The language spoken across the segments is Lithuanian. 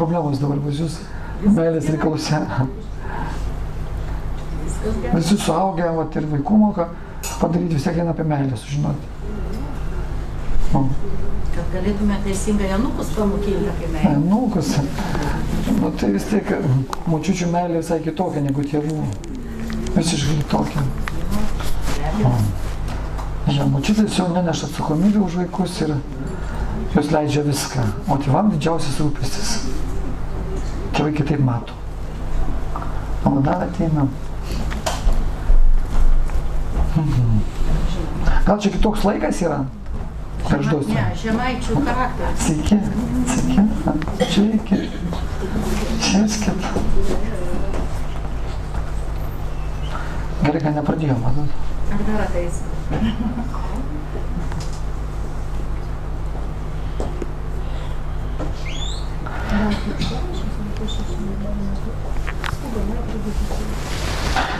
problemos dabar pas jūs meilės reikalose. Visi suaugę, vat, ir vaikų moka padaryti vis tiek vieną apie meilę sužinoti. Kad galėtume teisingai anūkus pamokinti apie meilę. Anūkus. Nu tai vis tiek močiučių meilė visai kitokia negu tėvų. Visiškai kitokia. Ja, močiutės jau neneša atsakomybę už vaikus ir jos leidžia viską. O tėvam didžiausias rūpestis. Tėvai kitaip mato. O dar ateina. Gal čia kitoks laikas yra? Ne, žemaičių charakteris. Sveiki, sveiki. Sėskit. Gerai, kad nepradėjom, matot. Ar dar ateis?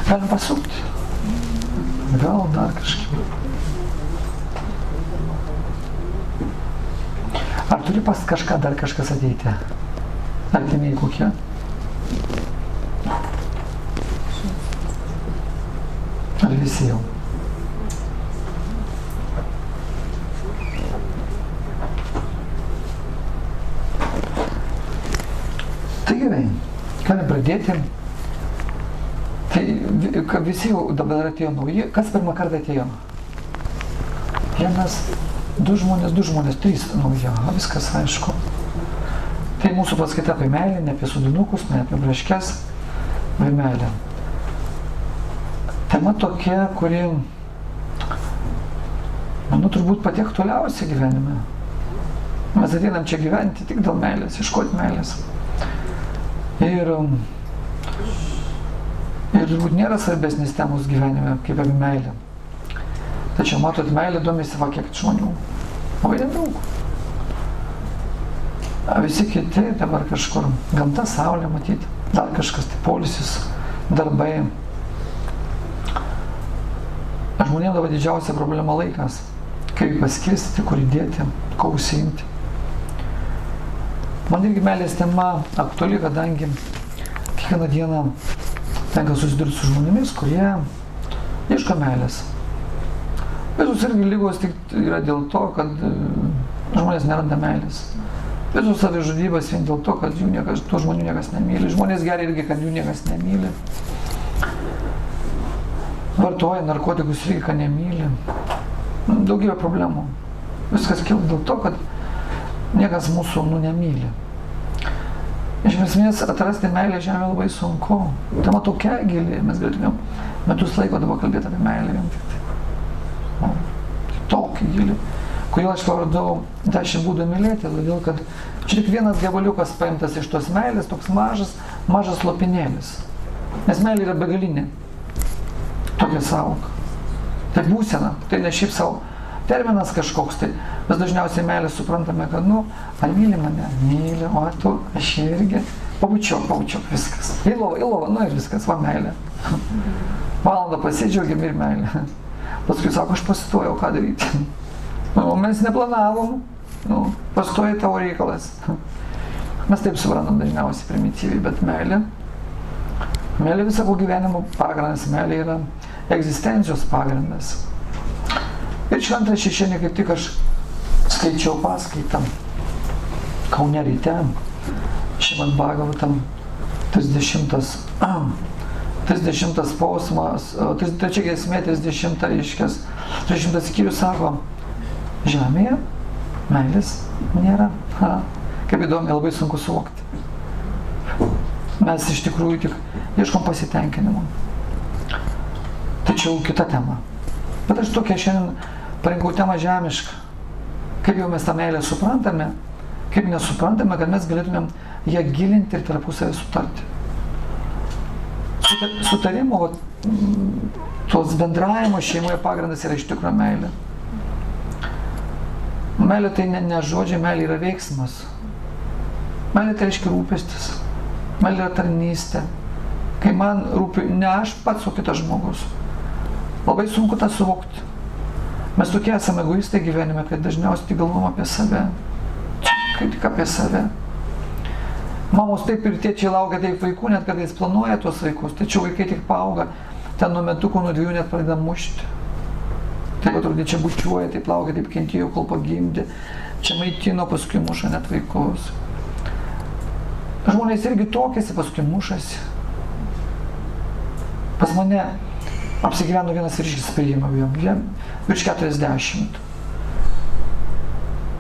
Galim pasukti. Gal dar kažkaip. Ar turi pas kažką dar kažkas ateiti? Artimieji kokie? Ar visi jau? Tai gerai, galim pradėti. Tai visi jau dabar atėjo nauji. Kas pirmą kartą atėjo? Vienas. Du žmonės, trys nauja, viskas aišku. Tai mūsų paskaita apie meilę, ne apie sodinukus, ne apie braškes, apie meilę. Tema tokia, kuri, manau, turbūt pati aktualiausia gyvenime. Mes ateinam čia gyventi tik dėl meilės, ieškoti meilės. Ir turbūt nėra svarbesnės temos gyvenime kaip apie meilę. Tačiau matot, meilė domisi va kiek žmonių. Labai nedaug. Visi kiti dabar kažkur, gamta, saulė matyti, dar kažkas, tai poilsis, darbai. Žmonėm dabar didžiausia problema laikas. Kaip paskirstyti, kur įdėti, ko užsiimti. Man irgi meilės tema aktuali, kadangi kiekvieną dieną tenka susidurti su žmonėmis, kurie ieško meilės. Visos irgi lygos tik yra dėl to, kad žmonės neranda meilės. Visos savižudybės vien dėl to, kad tų žmonių niekas nemyli. Žmonės geria irgi, kad jų niekas nemyli. Vartoja narkotikus irgi, kad nemyli. Daugybė problemų. Viskas kilo dėl to, kad niekas mūsų nemyli. Iš esmės atrasti meilę žemėje labai sunku. Tema tokia gili, mes galėtumėm metus laiko dabar kalbėti apie meilę vien tik tai. Tokį gilį. Kodėl aš pavardau 10 būdų mylėti? Todėl, kad čia tik vienas gabaliukas paimtas iš tos meilės, toks mažas lopinėlis. Nes meilė yra begalinė. Tokia sąvoka. Tai būsena, tai ne šiaip savo terminas kažkoks. Tai mes dažniausiai meilę suprantame, kad, ar myli mane? Myli, o tu, aš irgi. Pabučiok, viskas. Į lovą, ir viskas, va meilė. Valandą pasidžiaugiam ir meilė. Paskui sako, aš pastojau, ką daryti. Mes neplanavom, pastojai tavo reikalas. Mes taip suprantam dažniausiai primityviai, bet meilė visako gyvenimo pagrindas, meilė yra egzistencijos pagrindas. Ir šventą šešienį kaip tik aš skaičiau paskaitą Kaune ryte, Šrimad Bhagavatam 30 posmas, 3 giesmė, 30 reiškės, 30 skyrius sako, žemėje meilės nėra. Kaip įdomi, labai sunku suvokti. Mes iš tikrųjų tik ieškom pasitenkinimo. Tačiau kita tema. Bet aš tokia šiandien parinkau temą žemišką. Kaip jau mes tą meilę suprantame, kaip nesuprantame, kad mes galėtumėm ją gilinti ir tarpusavį sutarti. Sutarimo, tos bendravimo šeimoje pagrindas yra iš tikrųjų meilė. Meilė tai ne žodžiai, meilė yra veiksmas. Meilė tai reiškia rūpestis. Meilė yra tarnystė. Kai man rūpi ne aš pats, o kitas žmogus. Labai sunku tą suvokti. Mes tokie esame egoistai gyvenime, kad dažniausiai tik galvom apie save. Kaip tik apie save. Mamos taip ir tėčiai laukia taip vaikų, net kada jis planuoja tuos vaikus, tačiau vaikai tik paauga, ten nuo metukų, nuo 2 net pradeda mušti. Taip atrodė, čia bučiuoja, taip laukia, taip kentėjo, kol pagimdė, čia maitino, paskui muša net vaikus. Žmonės irgi tokiasi, paskui mušasi. Pas mane apsigyveno vienas vyriškis, priėmiau jam virš 40.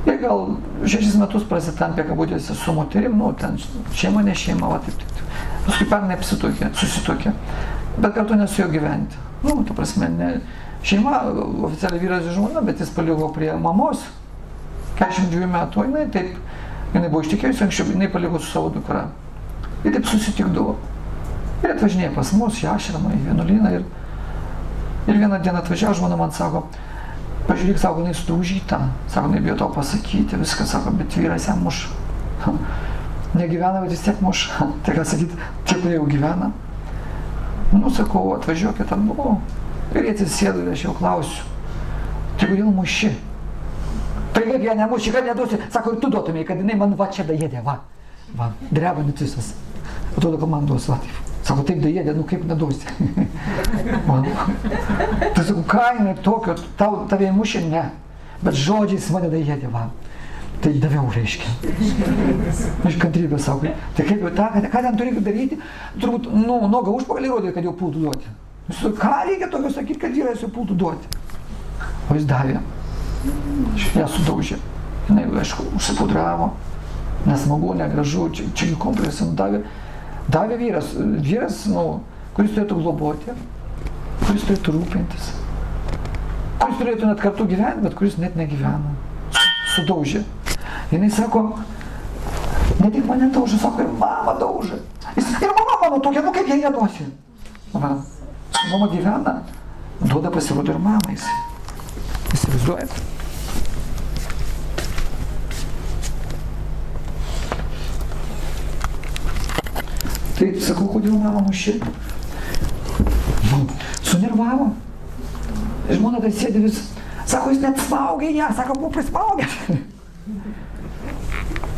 Jie gal 6 metus prasitampė kabutėse su moterim, nu, ten šeima, ne šeima, va taip. Paskui pernai susituokė, bet kartu nesu jo gyventi. Nu, ta prasme, ne šeima, oficialiai vyras ir žmona, bet jis paliko prie mamos, 42 metų, jinai buvo ištekėjusi anksčiau, jinai paliko su savo dukra. Ir taip susitikdavo. Ir atvažinėjo pas mus, į ašramą, į vienuolyną. Ir vieną dieną atvažiavo, žmona man sako, pažiūrėk, sako, jinai sudaužyta, sako, jinai bijo to pasakyti, viską sako, bet vyras ją muš. Negyvena, bet vis tiek muš. Tai ką sakyti, tie, kurie jau gyvena. Nu, sakau, atvažiuokit abu. Ir jie atsisėdo ir aš jau klausiu, tai kodėl muši? Tai kaip ją nemuši, kad neduosi, sako, ir tu duotumėjai, kad jinai man va čia daėdė, va, dreba net visas. Atrodo, kad man duos, va, taip. Sako, taip daėdė, nu kaip neduosi. Tai sakau, ką jinai tokio, tave mušė, ne, bet žodžiais mane daėdė, va. Tai daviau, reiškia. Iš kantrybės, sako, tai kaip jau tą, ką ten turi daryti, turbūt, nu, nogą užpakalį rodė, kad jau pultų duoti. Ką reikia tokio sakyti, kad vyras jau pultų duoti? O jis davė. Ją sudaužė. Jinai, aišku, užsipudravo. Nesmagu, negražu, čia jų kompleksą davė. Davė vyras, nu, kuris turėtų globoti, kuris turėtų rūpintis, kuris turėtų net kartu gyventi, bet kuris net negyvena. Sudaužė. Jinai sako, ne tik mane daužė, sako, ir mama daužė. Ir mama mano tokia, nu kaip jie neduosi. Va. Mama gyvena, duoda pasirodo ir mamais. Įsivaizduojat? Tai sakau, kodėl mama muši? Sunervavo. Žmona tai sėdi vis, sako, jis net smaugė ją, sako, buvo prismaugęs.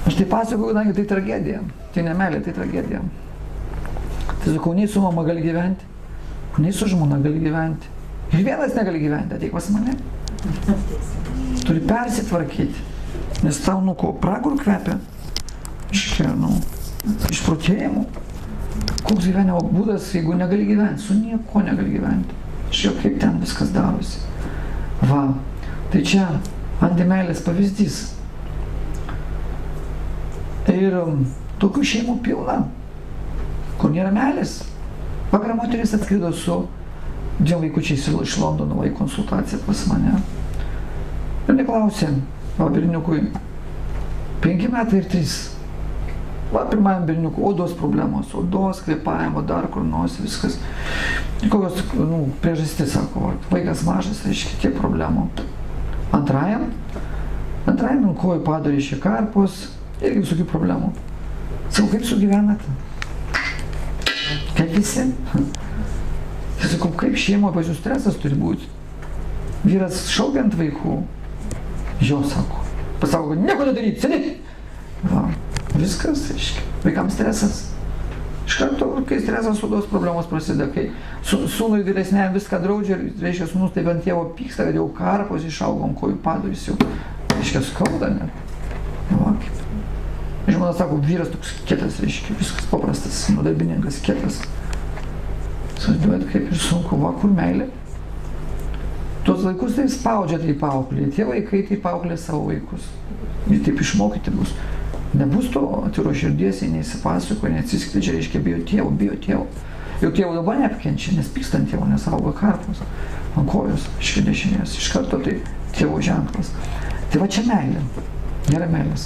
Aš tai pasakoju, kadangi tai tragedija. Tai ne meilė, tai tragedija. Tai sakau, nei su mama gali gyventi, nei su žmona gali gyventi. Ir vienas negali gyventi, ateik pas mane. Turi persitvarkyti, nes tau, nu ko, pragur kvepia. Išprotėjimų. Koks gyvenimo būdas, jeigu negali gyventi, su nieko negali gyventi. Žiūrėk, kaip ten viskas darosi. Va, tai čia antimeilės pavyzdys. Ir tokių šeimų pilna, kur nėra meilės. Vakar moteris atskrido su 2 vaikučiais iš Londono, į konsultaciją pas mane. Ir neklausė, va, berniukui 5 metai ir 3. Va, pirmajam berniukui odos problemos, odos, kvėpavimo, dar kur nors, viskas. Kokios, nu, priežastis, sako, vaikas mažas, reiškia, tiek problemų. Antrajam ant kojų padarė iš karpos, irgi visokių problemų. Sakau, kaip sugyvenate? Kaip visi? Tai sakau, kaip šeimoje pas jūs stresas turi būti? Vyras šaukia ant vaikų. Jo, sako. Pasako, kad nieko nedaryti, sėdėti. Va, viskas, reiškia. Vaikams stresas. Iš karto, kai stresas, odos problemos prasideda, kai sūnui vyresniam viską draudžia, reiškia, sūnus taip ant tėvo pyksta, kad jau karpos išaugom, kojų padarys jau, reiškia, skauda net. Va, kaip. Žmona sako, vyras toks kietas, reiškia, viskas paprastas, darbininkas kietas. Susiduojat, kaip ir sunku, va, kur meilė. Tuos vaikus tai spaudžia tai paauklė, tie vaikai tai paauklė savo vaikus. Ir taip išmokyti bus. Nebus to atviro širdies, jie neįsipasakoja, neatsiskleidžia, reiškia, bijo tėvo. Jau tėvo dabar neapkenčia, nes pyksta ant tėvo, nes auga karpos ant kojos, iš dešinės. Iš karto tai tėvo ženklas. Tai va čia meilė, nėra meilės.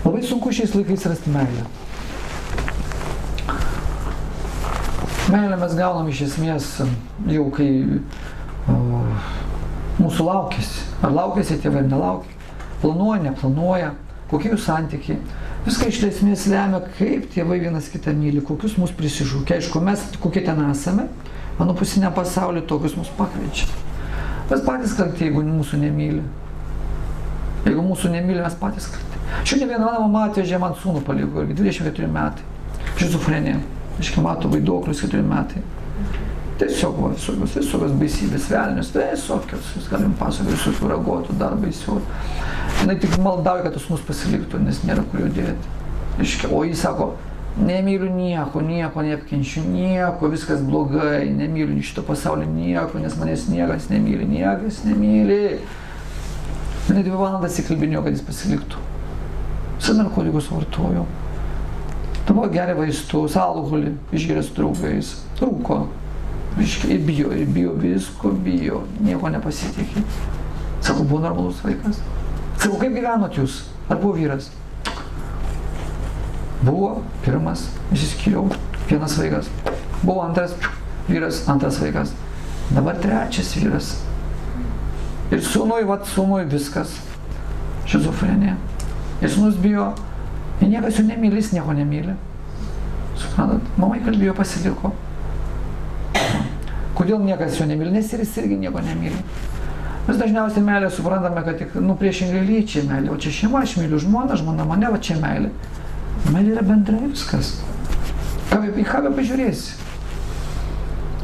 Labai sunku šiais laikais rasti meilę. Meilę mes gaunam iš esmės jau kai mūsų laukiasi. Ar laukiasi tėvai, ar nelaukia. Planuoja, neplanuoja, kokie jų santykiai. Viską iš esmės lemia, kaip tėvai vienas kitą myli, kokius mus prisižūkia. Aišku, mes kokie ten esame, anupusinę pasaulį tokius mus pakviečia. Mes patys kalti, jeigu mūsų nemyli. Jeigu mūsų nemyli, mes patys kalti. Šiandien viena mama atvežė man sūnų paliko, irgi 24 metai. Šizofrenija. Iški mato vaiduoklius 4 metai. Tiesiog va, visokios baisybės, velnius, visokios, jūs galim pasakoti, visokių ragotų, dar baisių. Jis tik maldauja, kad tas sūnus pasiliktų, nes nėra kur jo dėti. Iški, o jis sako, nemyliu nieko, neapkenčiu nieko, viskas blogai, nemyliu šito pasaulio nieko, nes manęs niekas nemyli. Jis 2 valandas įkalbinėjo, kad jis pasiliktų. Visą narkotikus vartojo. Dabar geria vaistus, alkoholį, išgeria su draugais, rūko. Ir bijo, visko bijo, nieko nepasitikė. Sako, buvo normalus vaikas. Sako, kaip gyvenot jūs? Ar buvo vyras? Buvo pirmas, išsiskyriau, vienas vaikas. Buvo antras vyras, antras vaikas. Dabar 3 vyras. Ir sūnui viskas. Šizofrenija. Ir sūnus bijo, ir niekas jų nemyli, jis nieko nemyli. Suprantat, mamai kalbėjo, pasiliko. Kodėl niekas jo nemyli? Nes ir jis irgi nieko nemyli. Mes dažniausiai meilę suprantame, kad tik, priešingai lyčiai meilė. O čia šeima, aš myliu žmoną, žmona mane, va čia meilė. Meilė yra bendrai viskas. Į ką pažiūrėsi?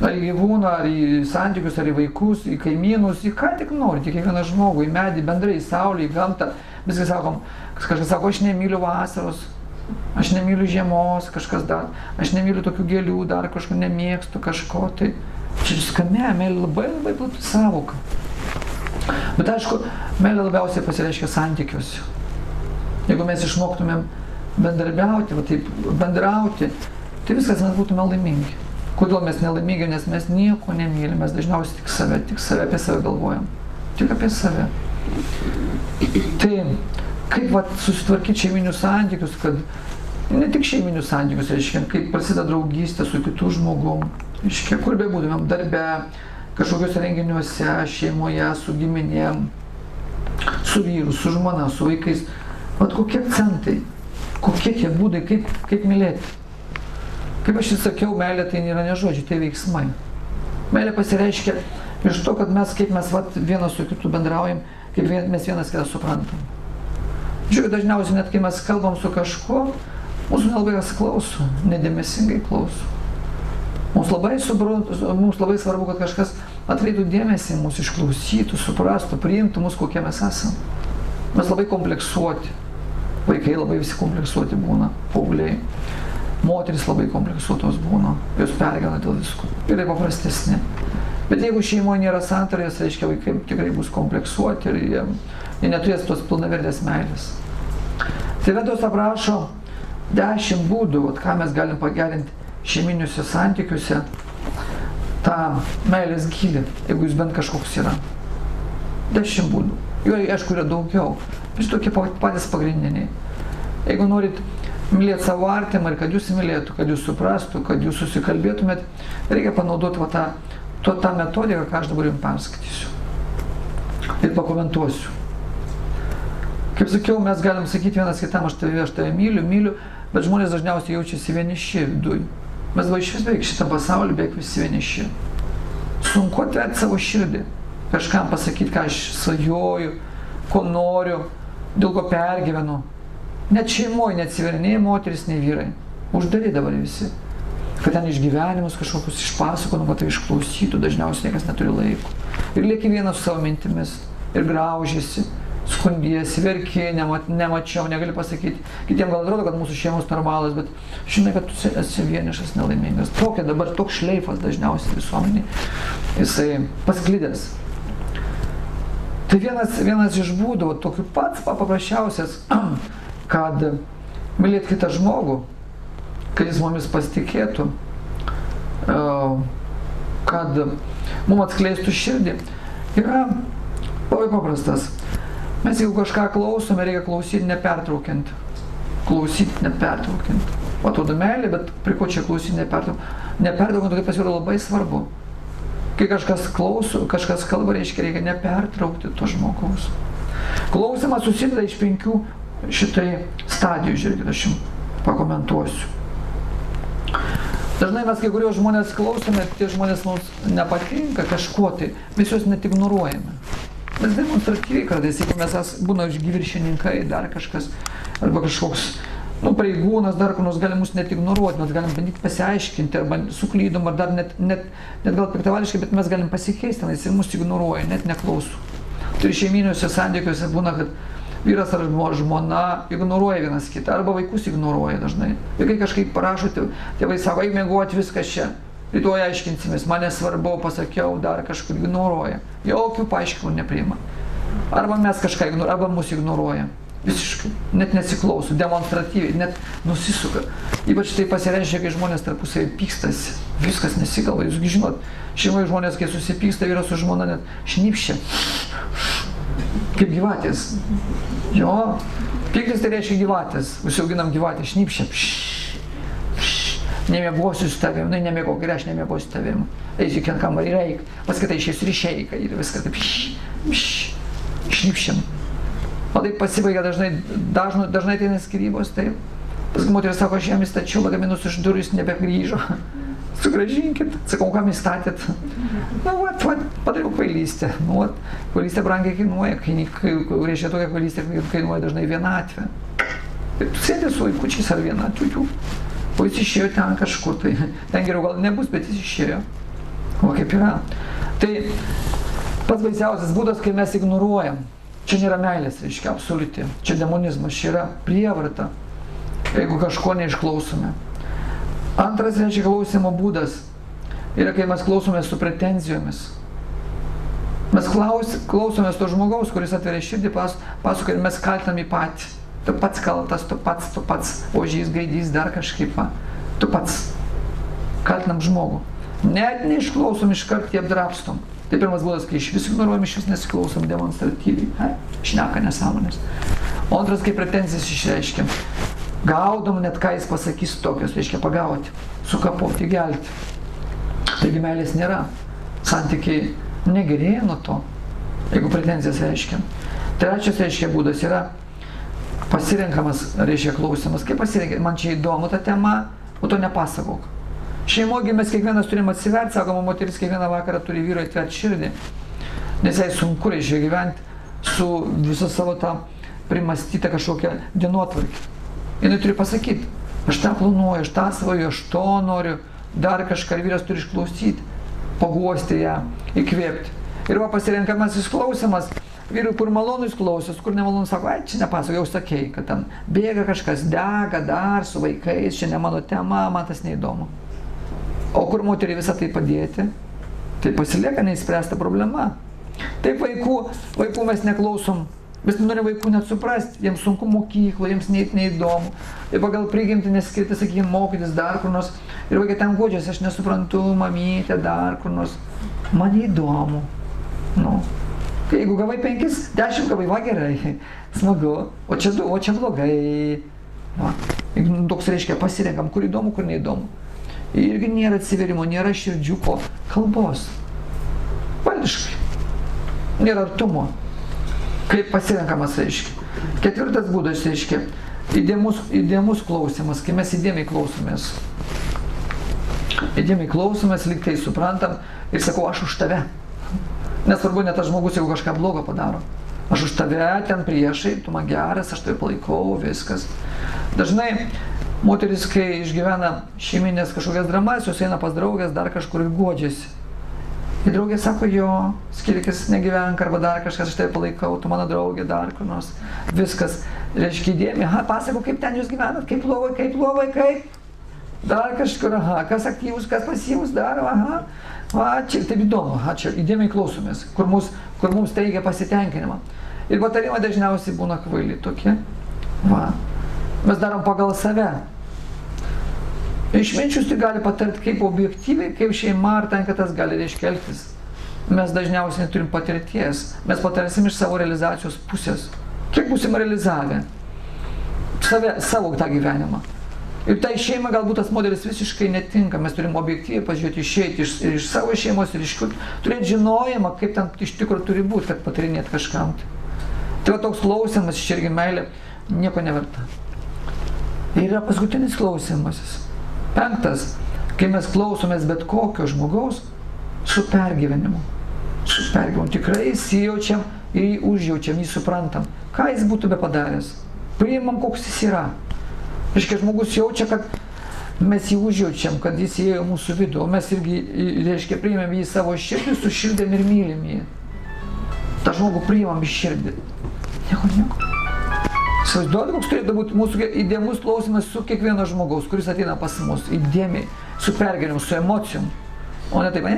Ar į gyvūną, ar į santykius, ar į vaikus, į kaimynus, į ką tik nori, į kiekvieną žmogų, į medį, bendrai, į saulę, į gamtą. Viskas sakom, kažkas sako, aš nemyliu vasaros, aš nemyliu žiemos, kažkas dar, aš nemyliu tokių gėlių, dar kažko nemėgstu, kažko tai. Čia viskame, meilė labai plati sąvoka. Bet aišku, meilė labiausiai pasireiškia santykiuose. Jeigu mes išmoktumėm bendradarbiauti, va taip bendrauti, tai viskas mes būtume laimingi. Kodėl mes nelaimingi, nes mes nieko nemylim, mes dažniausiai tik save apie save galvojam. Tik apie save. Tai kaip susitvarkyti šeiminius santykius, kad ne tik šeiminius santykius, reiškia, kaip prasideda draugystė su kitu žmogum, reiškia, kur be būtumėm, darbe, kažkokiuose renginiuose, šeimoje, su giminėm, su vyru, su žmona, su vaikais. Vat kokie akcentai, kokie tie būdai, kaip mylėti. Kaip aš ir sakiau, meilė tai nėra ne žodžiai, tai veiksmai. Meilė pasireiškia iš to, kad mes vienas su kitu bendraujam, kaip mes vienas kitą suprantam. Žiūrėk, dažniausiai net kai mes kalbam su kažkuo, mūsų nelabai kas klauso, nedėmesingai klauso. Mums labai svarbu, kad kažkas atkreiptų dėmesį, mūsų išklausytų, suprastų, priimtų mus, kokie mes esam. Mes labai kompleksuoti. Vaikai labai visi kompleksuoti būna, paaugliai. Moterys labai kompleksuotos būna, jos pergyvena dėl visko. Vyrai paprastesni. Bet jeigu šeimoje nėra santarės, reiškia, vaikai tikrai bus kompleksuoti ir jie neturės tos pilnavertės meilės. Tai Vedos aprašo 10 būdų, ką mes galim pagerinti šeiminiuose santykiuose, tą meilės gylį, jeigu jis bent kažkoks yra. 10 būdų. Jo, aišku, yra daugiau. Bet tokie patys pagrindiniai. Jeigu norit mylėti savo artimą ir kad jūs mylėtų, kad jūs suprastų, kad jūs susikalbėtumėt, reikia panaudoti tą metodiką, ką aš dabar jums perskaitysiu. Ir pakomentuosiu. Kaip sakiau, mes galim sakyti vienas kitam, aš tave myliu, bet žmonės dažniausiai jaučiasi vieniši viduj. Mes va iš vis beveik šitą pasaulį beveik visi vieniši. Sunku atverti savo širdį, kažkam pasakyti, ką aš svajoju, ko noriu, dėl ko pergyvenu. Net šeimoje neatsiveria nei moteris, nei vyrai. Uždari dabar visi. Kad ten išgyvenimus kažkokius išpasakotų, kad tai išklausytų, dažniausiai niekas neturi laiko. Ir lieki vienas su savo mintimis. Ir graužiasi, skundiesi, verki, nemačiau, negali pasakyti. Kitiems gal atrodo, kad mūsų šeimos normalas, bet žinai, kad tu esi vienišas, nelaimingas. Dabar toks šleifas dažniausiai visuomeniai. Jisai pasklidęs. Tai vienas iš būdų, tokių pats paprasčiausias, kad mylėt kitą žmogų, kad jis mumis pasitikėtų, kad mums atskleistų širdį, yra labai paprastas. Mes jeigu kažką klausome, reikia klausyti nepertraukiant. Klausyti nepertraukiant. Atrodo meilė, bet prie ko čia klausyti nepertraukiant? Nepertraukiant, tai pasirodo labai svarbu. Kai kažkas klauso, kažkas kalba, reikia nepertraukti to žmogaus. Klausimas susideda iš 5 šitai stadijų, žiūrėkit, aš jums pakomentuosiu. Dažnai mes kai kurios žmonės klausome, tie žmonės mums nepatinka kažkuo tai, mes juos net ignoruojame. mes demonstratyviai kartais, jeigu mes būna viršininkai, dar kažkas, arba kažkoks, pareigūnas, dar kur nors gali mus net ignoruoti, mes galim bandyti pasiaiškinti, arba suklydom, ar dar net gal piktavališkai, bet mes galim pasikeisti, nes ir mus ignoruoja, net neklauso. Tai šeiminiuose santykiuose būna, kad vyras ar žmona ignoruoja vienas kitą, arba vaikus ignoruoja dažnai. Vaikai kažkaip parašo, tėvai sako, eik miegoti, viskas čia. Rytoj aiškinsimės, man nesvarbu, pasakiau, dar kažkur ignoruoja. Jokių paaiškinimų nepriima. Arba mes kažką ignoruojam, arba mus ignoruoja. Visiškai. Net nesiklauso, demonstratyviai, net nusisuka. Ypač tai pasireiškia, kai žmonės tarpusai pykstasi. Viskas nesikalba. Jūsgi žinot, šeimoje žmonės, kai susipyksta, vyras su žmona net šnypščia. Kaip gyvatės. Jo. Pyktis tai reiškia gyvatės. Užsiauginam gyvatę, šnypščia. Nemiegosiu su tavim, nemiegok ir aš nemiegosiu su tavim. Eisiu į kambarį ir eik, paskaitai išeisiu ir išeik ir viską taip šnypščiam. O taip pasibaigia dažnai ateina skyrybos, taip. Paskui moteris sako, aš jam įstačiau lagaminus už durų, jis nebegrįžo. Sugrąžinkit, sakau, kam įstatėt? Padariau kvailystę. Kvailystė brangiai kainuoja, reiškia tokia kvailystė kainuoja dažnai vienatvę. Taip, sėdė su vaikučiais ar viena, o jis išėjo ten kažkur, tai ten geriau gal nebus, bet jis išėjo. O kaip yra. Tai pats baisiausias būdas, kai mes ignoruojam. Čia nėra meilės, reiškia, absoliuti. Čia demonizmas, čia yra prievarta, jeigu kažko neišklausome. Antras, reiškia, klausimo būdas yra, kai mes klausomės su pretenzijomis. Mes klausomės to žmogaus, kuris atveria širdį, pasakoja ir mes kaltinam į patį. Tu pats kaltas, tu pats, ožys, gaidys, dar kažkaip, tu pats. Kaltinam žmogų. Net neišklausom, iškart jį apdrapstom. Tai pirmas būdas, kai iš vis ignoruojam, iš vis nesiklausom demonstratyviai. Šneka nesąmonės. O antras, kai pretenzijas išreiškiam. Gaudom net ką jis pasakys tokios, reiškia pagauti, sukapoti, gelti. Taigi meilės nėra. Santykiai negerėja nuo to, jeigu pretenzijas reiškiam. Trečias, reiškia, būdas yra pasirenkamas, reiškia, klausimas. Kaip pasirenka? Man čia įdomu ta tema, o to nepasakok. Šeimogi mes kiekvienas turim atsiverti, sakoma, moteris kiekvieną vakarą turi vyro atverti širdį, nes jai sunku, reiškia, gyventi su visą savo tą primastytą kažkokią dienotvarkį. Jinai turi pasakyti, aš tą planuoju, aš tą svajoju, aš to noriu, dar kažką, vyras turi išklausyti, paguosti ją, įkvėpti. Ir pasirenkamasis klausimas, vyrui, kur malonus klausos, kur nemalonus, sako, ai, čia nepasakau, jau sakei, kad ten bėga kažkas, dega dar su vaikais, čia ne mano tema, man tas neįdomu. O kur moteriai visą tai padėti, tai pasilieka neįspręsta problema. Taip vaikų mes neklausom, mes norim vaikų net suprasti, jiems sunku mokyklo, jiems neįdomu. Ir pagal prigimtį neskirti, sakykime, mokytis dar kur nors. Ir vaikai ten godžiasi, aš nesuprantu, mamytė, dar kur nors. Man įdomu. Jeigu gavai 5, 10 gavai, va gerai, smagu, o čia blogai. Toks reiškia, pasirenkam, kur įdomu, kur neįdomu. Irgi nėra atsiverimo, nėra širdžiuko kalbos. Valdiškai. Nėra artumo. Kaip pasirenkamas, reiškia. Ketvirtas būdas, reiškia, įdėmus klausimas, kai mes įdėmiai klausomės. Įdėmiai klausomės, lyg tai suprantam ir sakau, aš už tave. Nesvarbu, net tas žmogus, jeigu kažką blogo padaro. Aš už tave, ten priešai, tu man geras, aš tave palaikau, viskas. Dažnai moteris, kai išgyvena šeiminės kažkokias dramas, jos eina pas draugės, dar kažkur ir godžiasi. Ir draugė sako, jo, skirkis negyvenk, arba dar kažkas, aš tave palaikau, tu mano draugė, dar kur nors. Viskas, reiškia įdėmiai, pasakau, kaip ten jūs gyvenat, kaip lovai, kaip. Dar kažkur, kas aktyvus, kas pasyvus, dar, čia taip įdomu, čia įdėmiai klausomės, kur mums teigia pasitenkinimą. Ir patarimai dažniausiai būna kvaili tokie. Mes darom pagal save. Išminčius tai gali patarti kaip objektyviai, kaip šeima ar ten kitas gali reiškia elgtis. Mes dažniausiai neturim patirties. Mes patarsim iš savo realizacijos pusės. Kiek būsim realizavę savo tą gyvenimą. Ir tai šeima galbūt tas modelis visiškai netinka, mes turim objektyviai pažiūrėti, išeiti iš savo šeimos ir iš kur, turėti žinojimą, kaip ten iš tikrųjų turi būti, kad patarinėt kažkam. Tai va toks klausimas, iš irgi meilė, nieko neverta. Ir yra paskutinis klausimasis. 5. Kai mes klausomės bet kokio žmogaus su pergyvenimu. Tikrai įsijaučiam ir jį užjaučiam, jį suprantam. Ką jis būtų be padaręs? Priimam, koks jis yra. Reiškia, žmogus jaučia, kad mes jį užjaučiam, kad jis įėjo mūsų vidų, o mes irgi, reiškia, priimam jį savo širdį, sušildėm ir mylim jį. Ta žmogų priimam į širdį. Nieko. Įsivaizduojate, koks turėtų būti mūsų įdėmus klausimas su kiekvieno žmogaus, kuris ateina pas mus, įdėmiai, su pergyvenimu, su emocijom, o ne taip,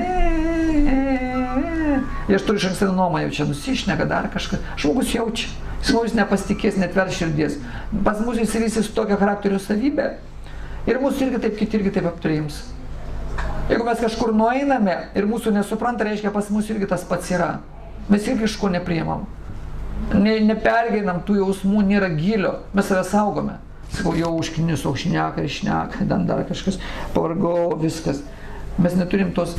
ir aš turiu išankstinę nuomonę, jau čia nusišneka, dar kažką. Žmogus jaučia, jis mums nepasitikės, netvers širdies. Pas mus įsivystys tokia charakterio savybė ir mūsų irgi taip, kiti irgi taip aptriims. Jeigu mes kažkur nueiname ir mūsų nesupranta, reiškia, pas mus irgi tas pats yra. Mes irgi iš ko nepriimam. Nepergeinam tų jausmų, nėra gilio, mes save saugome. Sakau, jau užkinius, o šneka ir šneka, dar kažkas, pavargau, viskas. Mes neturim tos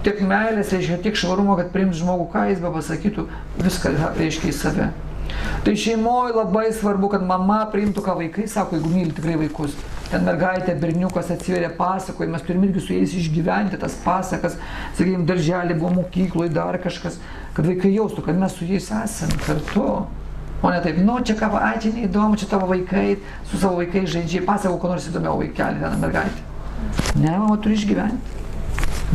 tiek meilės, reiškia, tiek švarumo, kad priims žmogų, ką jis be pasakytų, viską reiškia į save. Tai šeimoje labai svarbu, kad mama priimtų, ką vaikai sako, jeigu myli tikrai vaikus. Ten mergaitė, berniukas atsiveria pasakoja, mes turim irgi su jais išgyventi tas pasakas, sakykime, darželį buvo mokykloje, dar kažkas, kad vaikai jaustų, kad mes su jais esame kartu. O ne taip, nu čia ką, ai čia neįdomu, čia tavo vaikai, su savo vaikais žaidžiai, pasakau, ko nors įdomiau vaikelį, ten mergaitė. Ne, mama turi išgyventi.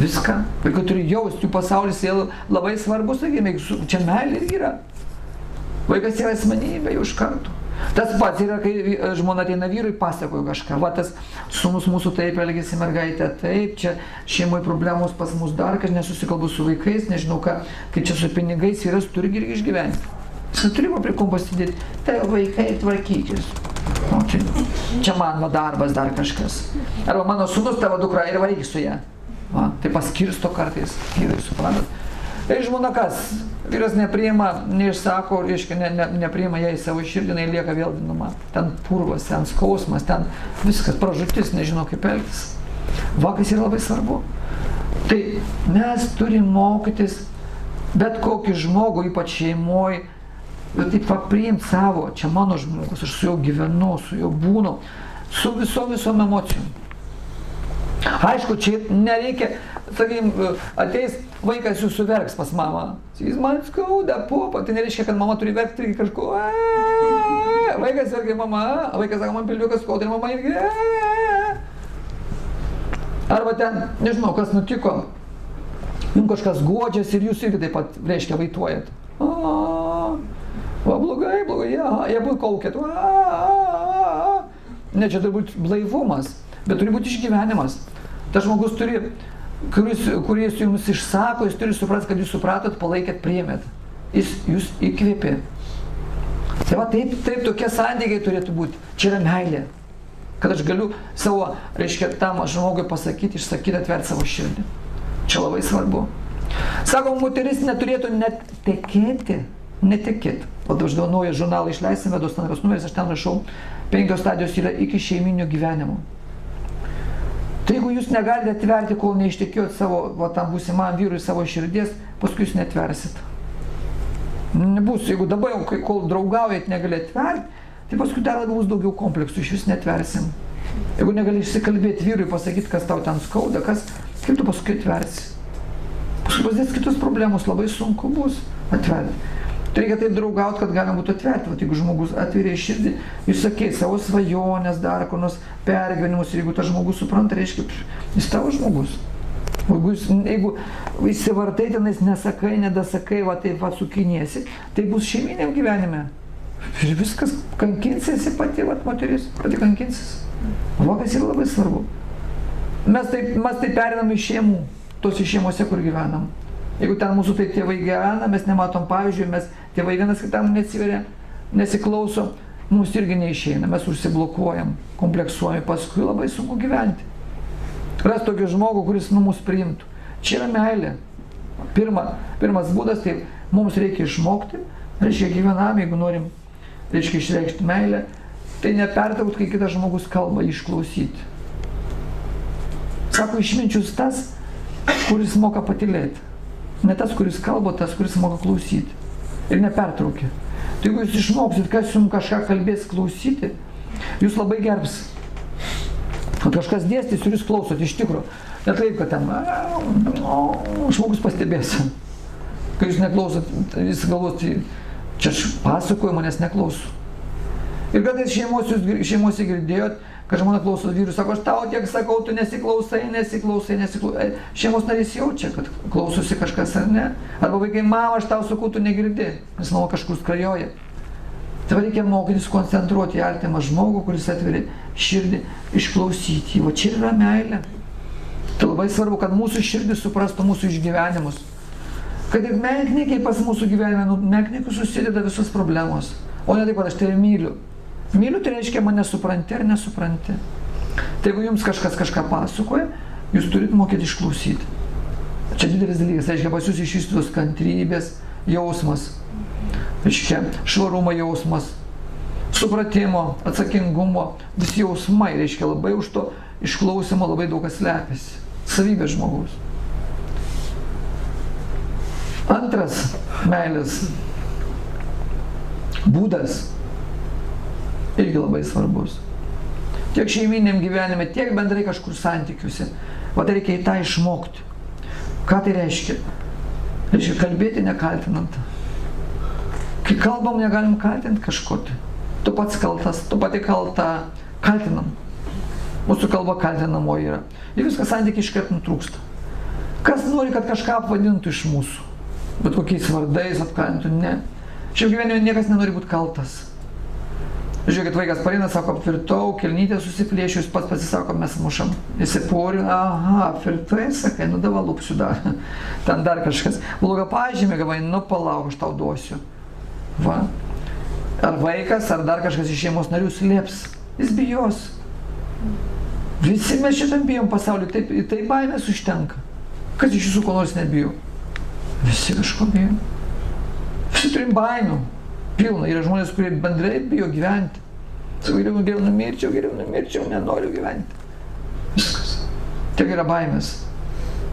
Viską. Vaikai turi jausti, jų pasaulis labai svarbus, sakykime, čia meilė irgi yra. Vaikas yra asmenybė jau iš karto. Tas pats yra, kai žmona ateina vyrui, pasakoja kažką. Va tas sūnus mūsų taip elgėsi, mergaitė taip, čia šeimoje problemos pas mus dar, kad nesusikalbu su vaikais, nežinau ką, kai čia su pinigais vyras turi irgi išgyventi. Jis turi prie kompos sėdėti, tai vaikai tvarkykis. O, čia mano darbas dar kažkas. Arba mano sūnus tavo dukra ir varyk su ją. Va, tai paskirsto kartais, vyrai suprantat. Ir žmona kas? Vyras nepriima, neišsako, reiškia, nepriima ją į savo širdį, jinai lieka vėl vinuma. Ten purvas, ten skausmas, ten viskas, pražūtis, nežino kaip elgtis. Va, kas yra labai svarbu. Tai mes turim mokytis bet kokį žmogų, ypač šeimoje, taip priimti savo, čia mano žmogus, aš su juo gyvenu, su juo būnu, su visom emocijom. Aišku, čia nereikia, sakykim, ateis vaikas jūsų verks pas mamą. Jis man skauda, popa, tai nereiškia, kad mama turi verkti irgi kažko. Vaikas verkia mama, vaikas sako, man pilviukas skauda ir mama irgi. Arba ten, nežinau, kas nutiko, jums kažkas guodžias ir jūs irgi taip pat, reiškia, vaituojat. Va, blogai, jie buvo kaukėt. Ne, čia turi būti blaivumas, bet turi būti išgyvenimas. Tas žmogus turi, kuris jums išsako, jis turi suprasti, kad jūs supratot, palaikėt, priėmėt. Jis jūs įkvėpė. Tai va, taip tokie santykiai turėtų būti. Čia yra meilė. Kad aš galiu savo, reiškia, tam žmogui pasakyti, išsakyti, atverti savo širdį. Čia labai svarbu. Sako, moteris neturėtų net tekėti, netekėti. O aš naują žurnalą išleisime, Vedos Tanros numeris, aš ten rašau, 5 stadijos yra iki šeiminio gyvenimo. Tai jeigu jūs negalite atverti, kol neištekėjot savo, va, tam būsimam vyrui savo širdies, paskui jūs netversit. Nebus, jeigu dabar jau, kol draugaujat, negali atverti, tai paskui dar bus daugiau kompleksų, iš vis netversim. Jeigu negali išsikalbėti vyrui, pasakyti, kas tau ten skauda, kaip tu paskui atversi. Paskui pasidės kitus problemus, labai sunku bus atverti. Tai reikia taip draugauti, kad galima būtų atverti. Vat, jeigu žmogus atveria širdį, jūs sakė savo svajonės, dar kur nors pergyvenimus, ir jeigu tas žmogus supranta, reiškia, jis tavo žmogus. Jeigu įsivartai tenais, nesakai, nedasakai, va taip va sukiniesi, tai bus šeiminiam gyvenime. Ir viskas kankinsiesi pati, va, moteris, pati kankinsis. Va, kas yra labai svarbu. Mes taip perinam iš šeimų, tos iš šeimose, kur gyvenam. Jeigu ten mūsų tai tėvai gyvena, mes nematom pavyzdžių, mes tėvai vienas kitam neatsiveria, nesiklauso, mums irgi neišeina, mes užsiblokuojam, kompleksuojam, paskui labai sunku gyventi. Ras tokį žmogų, kuris mus priimtų. Čia yra meilė. Pirmas būdas, tai mums reikia išmokti, reiškia gyvenam, jeigu norim, reiškia išreikšti meilę, tai nepertraukt, kai kitas žmogus kalba, išklausyti. Sako, išminčius tas, kuris moka patylėti. Ne tas, kuris kalba, tas, kuris moka klausyti. Ir nepertraukia. Tai jeigu jūs išmoksit, kas jums kažką kalbės klausyti, jūs labai gerbs. Kažkas dėstys ir jūs klausot iš tikro. Ne taip, kad ten žmogus pastebės. Kai jūs neklausot, jis galvos, tai čia aš pasakoju, manęs neklauso. Ir kartais šeimose girdėjot, kad žmona klauso vyrų, sako, aš tau tiek sakau, tu nesiklausai. Šeimos narys jaučia, kad klausosi kažkas ar ne. Arba vaikai, mama, aš tau sakau, tu negirdi, nes mama kažkur skrajoja. Tai reikia mokytis koncentruoti į artimą žmogų, kuris atveria širdį, išklausyti. Va čia yra meilė. Tai labai svarbu, kad mūsų širdis suprastų mūsų išgyvenimus. Kad ir menkniekiai pas mūsų gyvenime, menkniekių susideda visos problemos. O ne taip, kad aš tave myliu. Myliu, tai reiškia, mane supranti ar nesupranti. Tai jeigu jums kažkas kažką pasakoja, jūs turit mokėti išklausyti. Čia didelis dalykas, reiškia, pas jūs išvystytos kantrybės jausmas, reiškia, švarumo jausmas, supratimo, atsakingumo, visi jausmai, reiškia, labai už to išklausimo labai daug kas slepiasi. Savybė žmogaus. Antras meilės būdas irgi labai svarbus. Tiek šeiminiam gyvenime, tiek bendrai kažkur santykiuose. O tai reikia į tą išmokti. Ką tai reiškia? Reiškia kalbėti nekaltinant. Kai kalbam, negalim kaltinti kažko. Tu pats kaltas, tu pati kalta, kaltinam. Mūsų kalba kaltinamo yra. Ir viskas santykiai iškart nutrūksta. Kas nori, kad kažką apvadintų iš mūsų? Bet kokiais vardais apkaltintų? Ne. Šiaip gyvenime niekas nenori būti kaltas. Žiūrėkit, vaikas pareina, sako, apvirtau, kelnytė susiplėšiu, jis pats pasisako, mes mušam. Įsiporiu, aha, apvirtai, sakai, nu dava lupsiu dar. Ten dar kažkas. Bloga pažymė, gavai, nu palauk, aš tau duosiu. Va. Ar vaikas, ar dar kažkas iš šeimos narių slėps. Jis bijos. Visi mes šitam bijom pasauliu, tai baimės užtenka. Kas iš jūsų ko nors nebijo? Visi kažko bijo. Visi turim baimių. Pilna. Yra žmonės, kurie bendrai bijo gyventi. Sako, geriau numirčiau, nenoriu gyventi. Viskas. Tiek yra baimės.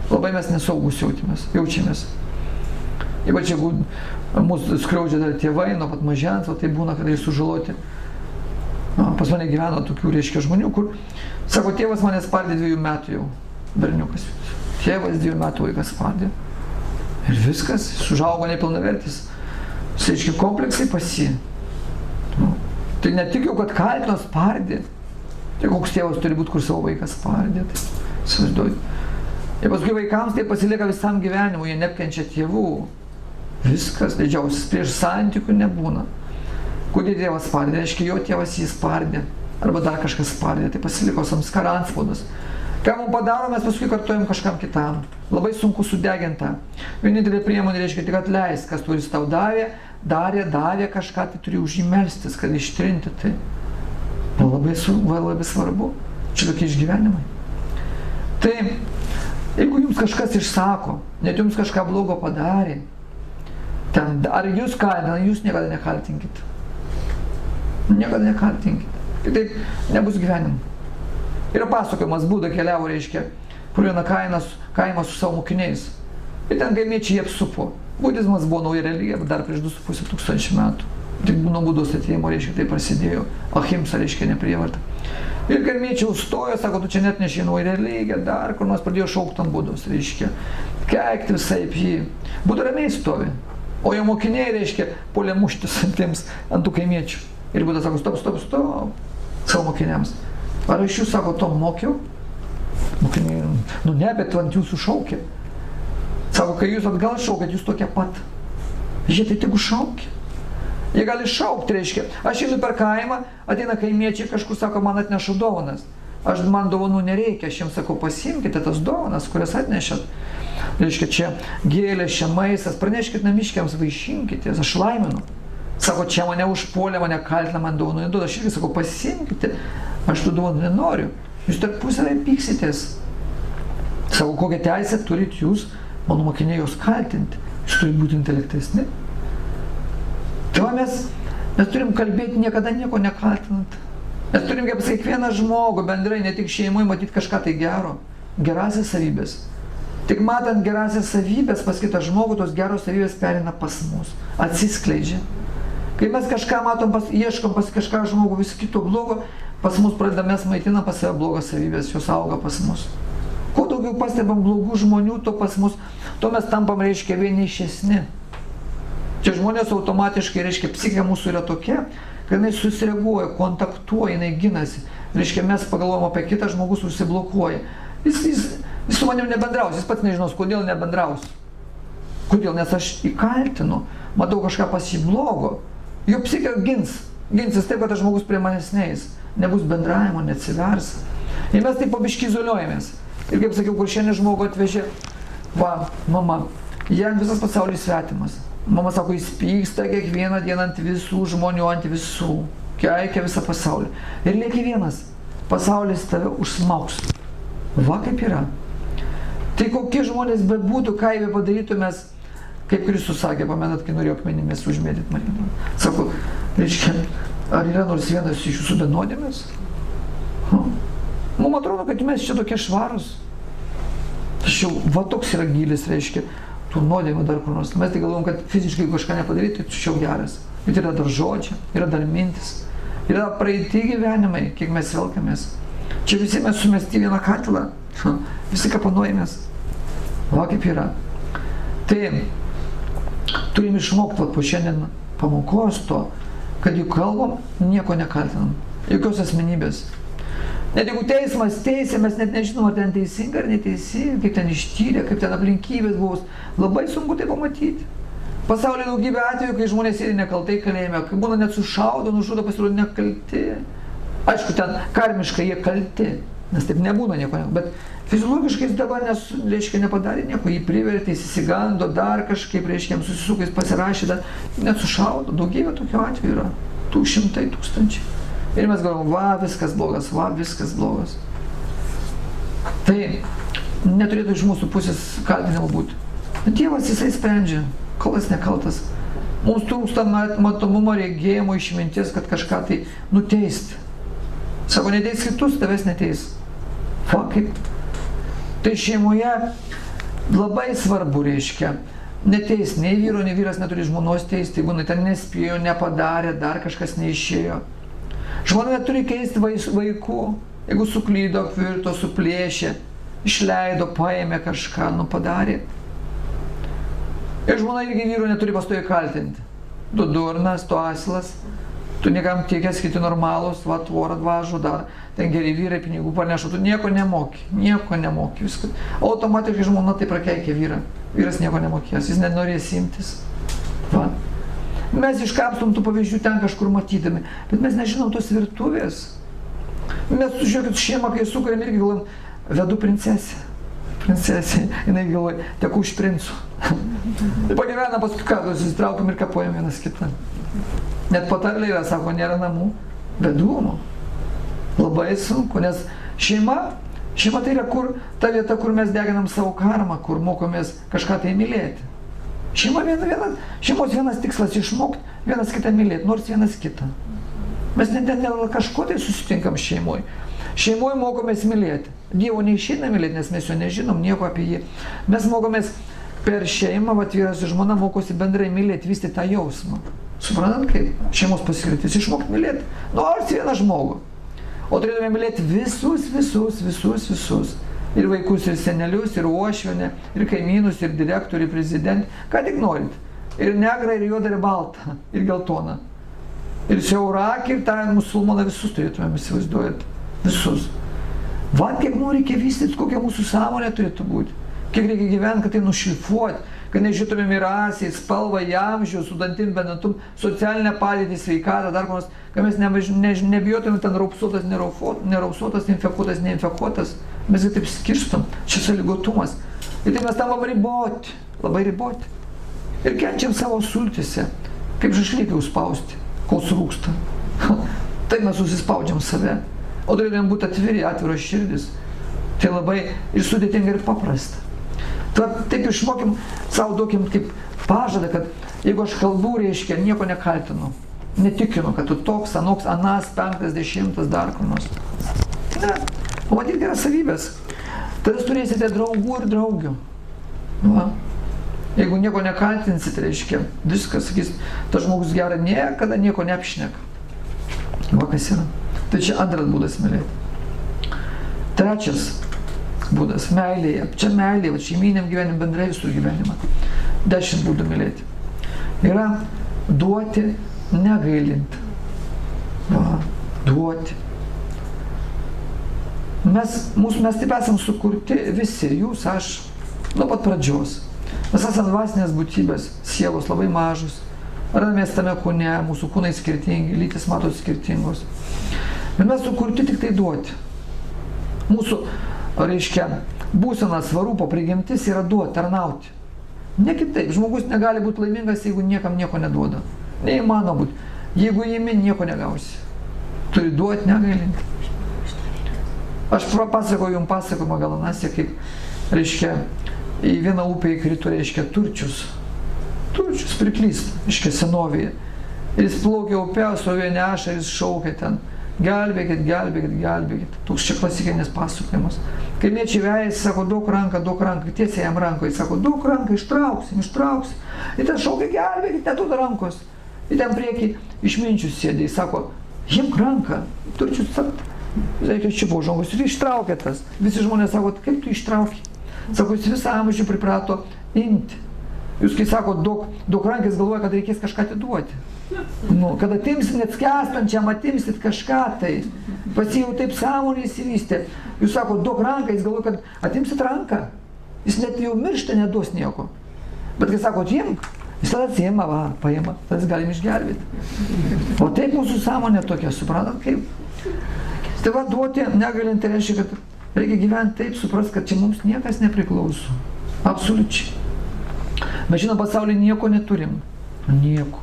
Labai mes nesaugus jaučiamės. Ypač jeigu mūsų skriaudžia dar tėvai nuo pat mažens, o tai būna, kada jie sužaloti. Pas mane gyveno tokių, reiškia, žmonių, kur, sako, tėvas mane spardė 2 metų jau, berniukas. Tėvas 2 metų vaikas spardė. Ir viskas, jis užaugo nepilnavertis. Jis, reiškia, kompleksai pasi. Tai ne tik jau, kad kaltino spardė. Tai koks tėvas turi būti, kur savo vaikas spardė. Tai įsivaizduoju. Ir paskui vaikams tai pasilieka visam gyvenimu, jie neapkenčia tėvų. Viskas, didžiausias prieš santykių nebūna. Kodėl tėvas spardė? Reiškia, jo tėvas jį spardė. Arba dar kažkas spardė. Tai pasiliko samskara antspaudas. Ką mums padaro, mes paskui kartuojam kažkam kitam. Labai sunku sudeginti tą. Vienintelė priemonė reiškia tik atleisti, kas turi tau davė kažką, tai turi už jį melstis, kad ištrinti tai. Labai svarbu. Čia tokie išgyvenimai. Tai, jeigu jums kažkas išsako, net jums kažką blogo padarė, ten, ar jūs kaltina, jūs niekada nekaltinkit. Niekada nekaltinkit. Kitaip nebus gyvenimo. Yra pasakojimas, Buda keliavo, reiškia, pro vieną kaimą su savo mokiniais. Ir ten kaimiečiai jie apsupo. Budizmas buvo nauja religija, bet dar prieš 2,5 tūkstančių metų. Tik nuo Budos atėjimo, reiškia, tai prasidėjo. Ahimsa, reiškia, neprievarta. Ir kaimiečiai užstojo, sako, tu čia net neši naują religiją, dar kur nors pradėjo šaukti ant Budos, reiškia. Keikti visaip jį. Buda ramiai stovi. O jo mokiniai, reiškia, puolė muštis ant tų kaimiečių. Ir Buda sako, stop, savo mokiniams. Ar aš jūs, sako, to mokiau? Mokiniai, nu ne, bet ant jūsų šaukė. Sako, kai jūs atgal šaukėt, jūs tokie pat. Jie tai tegu šaukė. Jie gali šaukti, reiškia. Aš einu per kaimą, ateina kaimiečiai, kažkur sako, man atneša dovanas. Man dovanų nereikia, aš jiems sakau, pasiimkite tas dovanas, kurias atnešat. Reiškia, čia gėlės, čia maistas, praneškit namiškiams, vaišinkitės, aš laiminu. Sako, čia mane užpuolė, mane kaltina, man dovanų neduoda. Aš irgi sakau, pasiimkite, aš tų dovanų nenoriu. Jūs tarpusavį pyksitės. Sako, kokią teisę turit jūs, mano mokiniai, jos kaltinti. Jūs turite būti intelektesni. Tai mes turim kalbėti niekada nieko nekaltinant. Mes turim kaip kiekvieną žmogų bendrai, ne tik šeimoje, matyti kažką tai gero. Gerasias savybės. Tik matant gerasias savybės pas kitą žmogų, tos geros savybės perina pas mus. Atsiskleidžia. Kai mes kažką matom, ieškom pas kažką žmogų vis kito blogo, pas mus pradeda, mes maitinam pas save blogas savybės, jos auga pas mus. Kuo daugiau daugiau pastebam blogų žmonių, to pas mus, to mes tampam, reiškia, vienišesni. Čia žmonės automatiškai, reiškia, psichika mūsų yra tokia, kad jinai susireaguoja, kontaktuoja, jinai ginasi. Reiškia, mes pagalvojam apie kitą, žmogus užsiblokuoja. Jis su manim nebendraus, jis pats nežinos, kodėl nebendraus. Kodėl? Nes aš įkaltinu, matau kažką pas jį blogo. Jo psichika ginsis taip, kad tas žmogus prie manęs neis. Nebus bendravimo, neatsivers. Ir mes taip pabiškai izoliuojamės. Ir kaip sakiau, kur šiandien žmogų atvežė, va, mama, jam visas pasaulis svetimas. Mama sako, jis pyksta kiekvieną dieną ant visų žmonių, ant visų. Keikia visą pasaulį. Ir lieki vienas. Pasaulis tave užsmaugs. Va kaip yra. Tai kokie žmonės bebūtų, ką jie padarytų, mes, kaip Kristus sakė, pamenat, kai norėjo akmenimis užmėdyti mane. Sako, reiškia, ar yra nors vienas iš jūsų be nuodėmės? Mums atrodo, kad mes čia tokie švarus. Tačiau, va toks yra gylis, reiškia, tų nuodėmė dar kur nors. Mes tai galvom, kad fiziškai kažką nepadaryti, tai čia jau geras. Bet yra dar žodžiai, yra dar mintis, yra praeiti gyvenimai, kiek mes velkamės. Čia visi mes sumesti vieną katilą, visi kapanuojamės. Va kaip yra. Tai turim išmokti po šiandien pamokos to, kad juk kalbam, nieko nekaltinam, jokios asmenybės. Net jeigu teismas teisė, mes net nežinom, ar ten teisinga ar neteisinga, kaip ten ištyrė, kaip ten aplinkybės buvo. Labai sunku tai pamatyti. Pasaulyje daugybė atvejų, kai žmonės sėdi nekaltai kalėjime, kai būna net sušaudo, nužudo, pasirodo nekalti. Aišku, ten karmiškai jie kalti, nes taip nebūna nieko, bet fiziologiškai jis dabar reiškia, nepadarė nieko, jį privertė, jis įsigando, dar kažkaip, reiškia, jam susisuko, jis pasirašė, dar net sušaudo, daugybė tokių atvejų yra, 100 000. Ir mes galvom, va, viskas blogas, va, viskas blogas. Tai neturėtų iš mūsų pusės kaltinimo būti. Dievas jisai sprendžia, kaltas nekaltas. Mums trūksta matomumo, regėjimo, išminties, kad kažką tai nuteisti. Sako, neteis kitus, tavęs neteis. Va, kaip. Tai šeimoje labai svarbu, reiškia, neteis, nei vyro, nei vyras neturi žmonos teisti, jeigu ten nespėjo, nepadarė, dar kažkas neišėjo. Žmona neturi keisti vaikų, jeigu suklydo, apvirto, suplėšė, išleido, paėmė kažką, padarė. Ir žmona irgi vyro neturi pastoviai kaltinti. Tu durnas, tu asilas, tu niekam tikės, kiti normalus, va, tvorą atvažo, dar ten geri vyrai pinigų parneša, tu nieko nemoki, viskas. Automatiškai žmona tai prakeikia vyrą. Vyras nieko nemokės, jis nenorės imtis. Va. Mes iškapstom tų pavyzdžių ten kažkur matydami, bet mes nežinom tos virtuvės. Mes, žiūrėkit, šeimą, kai sukuriam, irgi galvojam, vedu princesę. Princesė, jinai galvoja, teku už princų. Pagyvena, paskui ką, susitraukiam ir kapuojam vienas kitą. Net patarlė yra, sako, nėra namų, vedumo. Labai sunku, nes šeima tai yra ta vieta, kur mes deginam savo karmą, kur mokomės kažką tai mylėti. Šeimos vienas tikslas išmokti, vienas kitą mylėti, nors vienas kitą. Mes net kažko tai susitinkam šeimoje. Šeimoje mokomės mylėti. Dievo neišeina mylėti, nes mes jo nežinom, nieko apie jį. Mes mokomės per šeimą, vyras ir žmona mokosi bendrai mylėti, vystyti tą jausmą. Suprantat, kaip šeimos paskirtis, išmokti mylėti nors vieną žmogų. O turėtume mylėti visus. Ir vaikus, ir senelius, ir uošvienę, ir kaimynus, ir direktorių, ir prezidentą, ką tik norit. Ir negrą, ir juodą, ir baltą, ir geltoną. Ir siaurakį, ir tą musulmoną visus turėtume įsivaizduoti. Visus. Va, kiek reikia vystyti, kokia mūsų sąmonė turėtų būti. Kiek reikia gyventi, kad tai nušlifuoti, kad nežiūrėtumėm į rasę, į spalvą, į amžių, su dantim, bendantum, socialinę padėtį, sveikatą, dar ko nors, kad mes nebijotumėm ten raupsuotas, nerausuotas, infekuotas, neinfekuotas. Mes taip skirstom, čia sąlygotumas. Ir tai mes tam labai riboti. Ir kenčiam savo sultyse, kaip žašlykai užspausti, kol surūksta. Taip mes susispaudžiam save. O turėtumėm būti atviri, atviros širdis. Tai labai ir sudėtinga, ir paprasta. Taip išmokim, savo duokim kaip pažadą, kad jeigu aš kalbu, reiškia, nieko nekaltinu. Netikinu, kad tu toks, anoks, anas, 50, dar kur nors. Ne, pamatyt geras savybės. Tada turėsite draugų ir draugių. Va. Jeigu nieko nekaltinsit, reiškia, viskas, sakys, tas žmogus gerą niekada nieko neapšneka. Va kas yra. Tai čia antras būdas mylėti. Trečias būdas. Meilėje. Čia meilė, šeiminiam gyvenimui, bendrai visur gyvenimą. 10 būdų mylėti. Yra duoti negailint. Duoti. Mes taip esam sukurti visi, jūs, aš, nuo pat pradžios. Mes esame dvasinės būtybės, sielos labai mažos. Radamės tame kūne, mūsų kūnai skirtingi, lytis matot skirtingos. Bet mes sukurti tik tai duoti. Mūsų, reiškia, būsena svarupo prigimtis yra duoti, tarnauti. Ne kitaip. Žmogus negali būti laimingas, jeigu niekam nieko neduoda. Neįmanoma būti. Jeigu įimi, nieko negausi. Turi duoti, negailinti. Aš pasakoju jums pasakojimą gal Anasė, kaip, reiškia, į vieną upę įkrito, reiškia, turčius priklys, reiškia, senovėje. Ir jis plaukė upę, srovė neša, ir jis šaukė ten, gelbėkit, gelbėkit, gelbėkit. Toks čia klasikinis pasakojimas. Kaimiečiai vejasi, sako, duok ranką, tiesiai jam ranką, jis sako, duok ranką, ištrauksim. Ir ten šaukia, gelbėkit, neduoda rankos. Ir ten priekį išminčius sėdė, jis sako, imk ranką, turčius, reikia čiupo žmogus ir ištraukė tas. Visi žmonės sako, kaip tu ištraukė? Sako, jis visą amžių priprato imti. Jūs, kai sako, daug rankės galvoja, kad reikės kažką atiduoti. Kad atimsit net skęstančiam, atimsit kažką tai. Pas jį jau taip sąmonė įsivystė. Jūs sako, daug ranką, jis galvoja, kad atimsit ranką. Jis net jau miršta, neduos nieko. Bet kai sako, imk, jis tada atsiima, paima, tada jis galim išgelbėti. O taip mūsų sąmonė tokia, suprantat kaip? Tai va, duoti negalinti reiškia, kad reikia gyventi taip, supras, kad čia mums niekas nepriklauso. Absoliučiai. Mes žinom, pasaulyje nieko neturim. Nieko.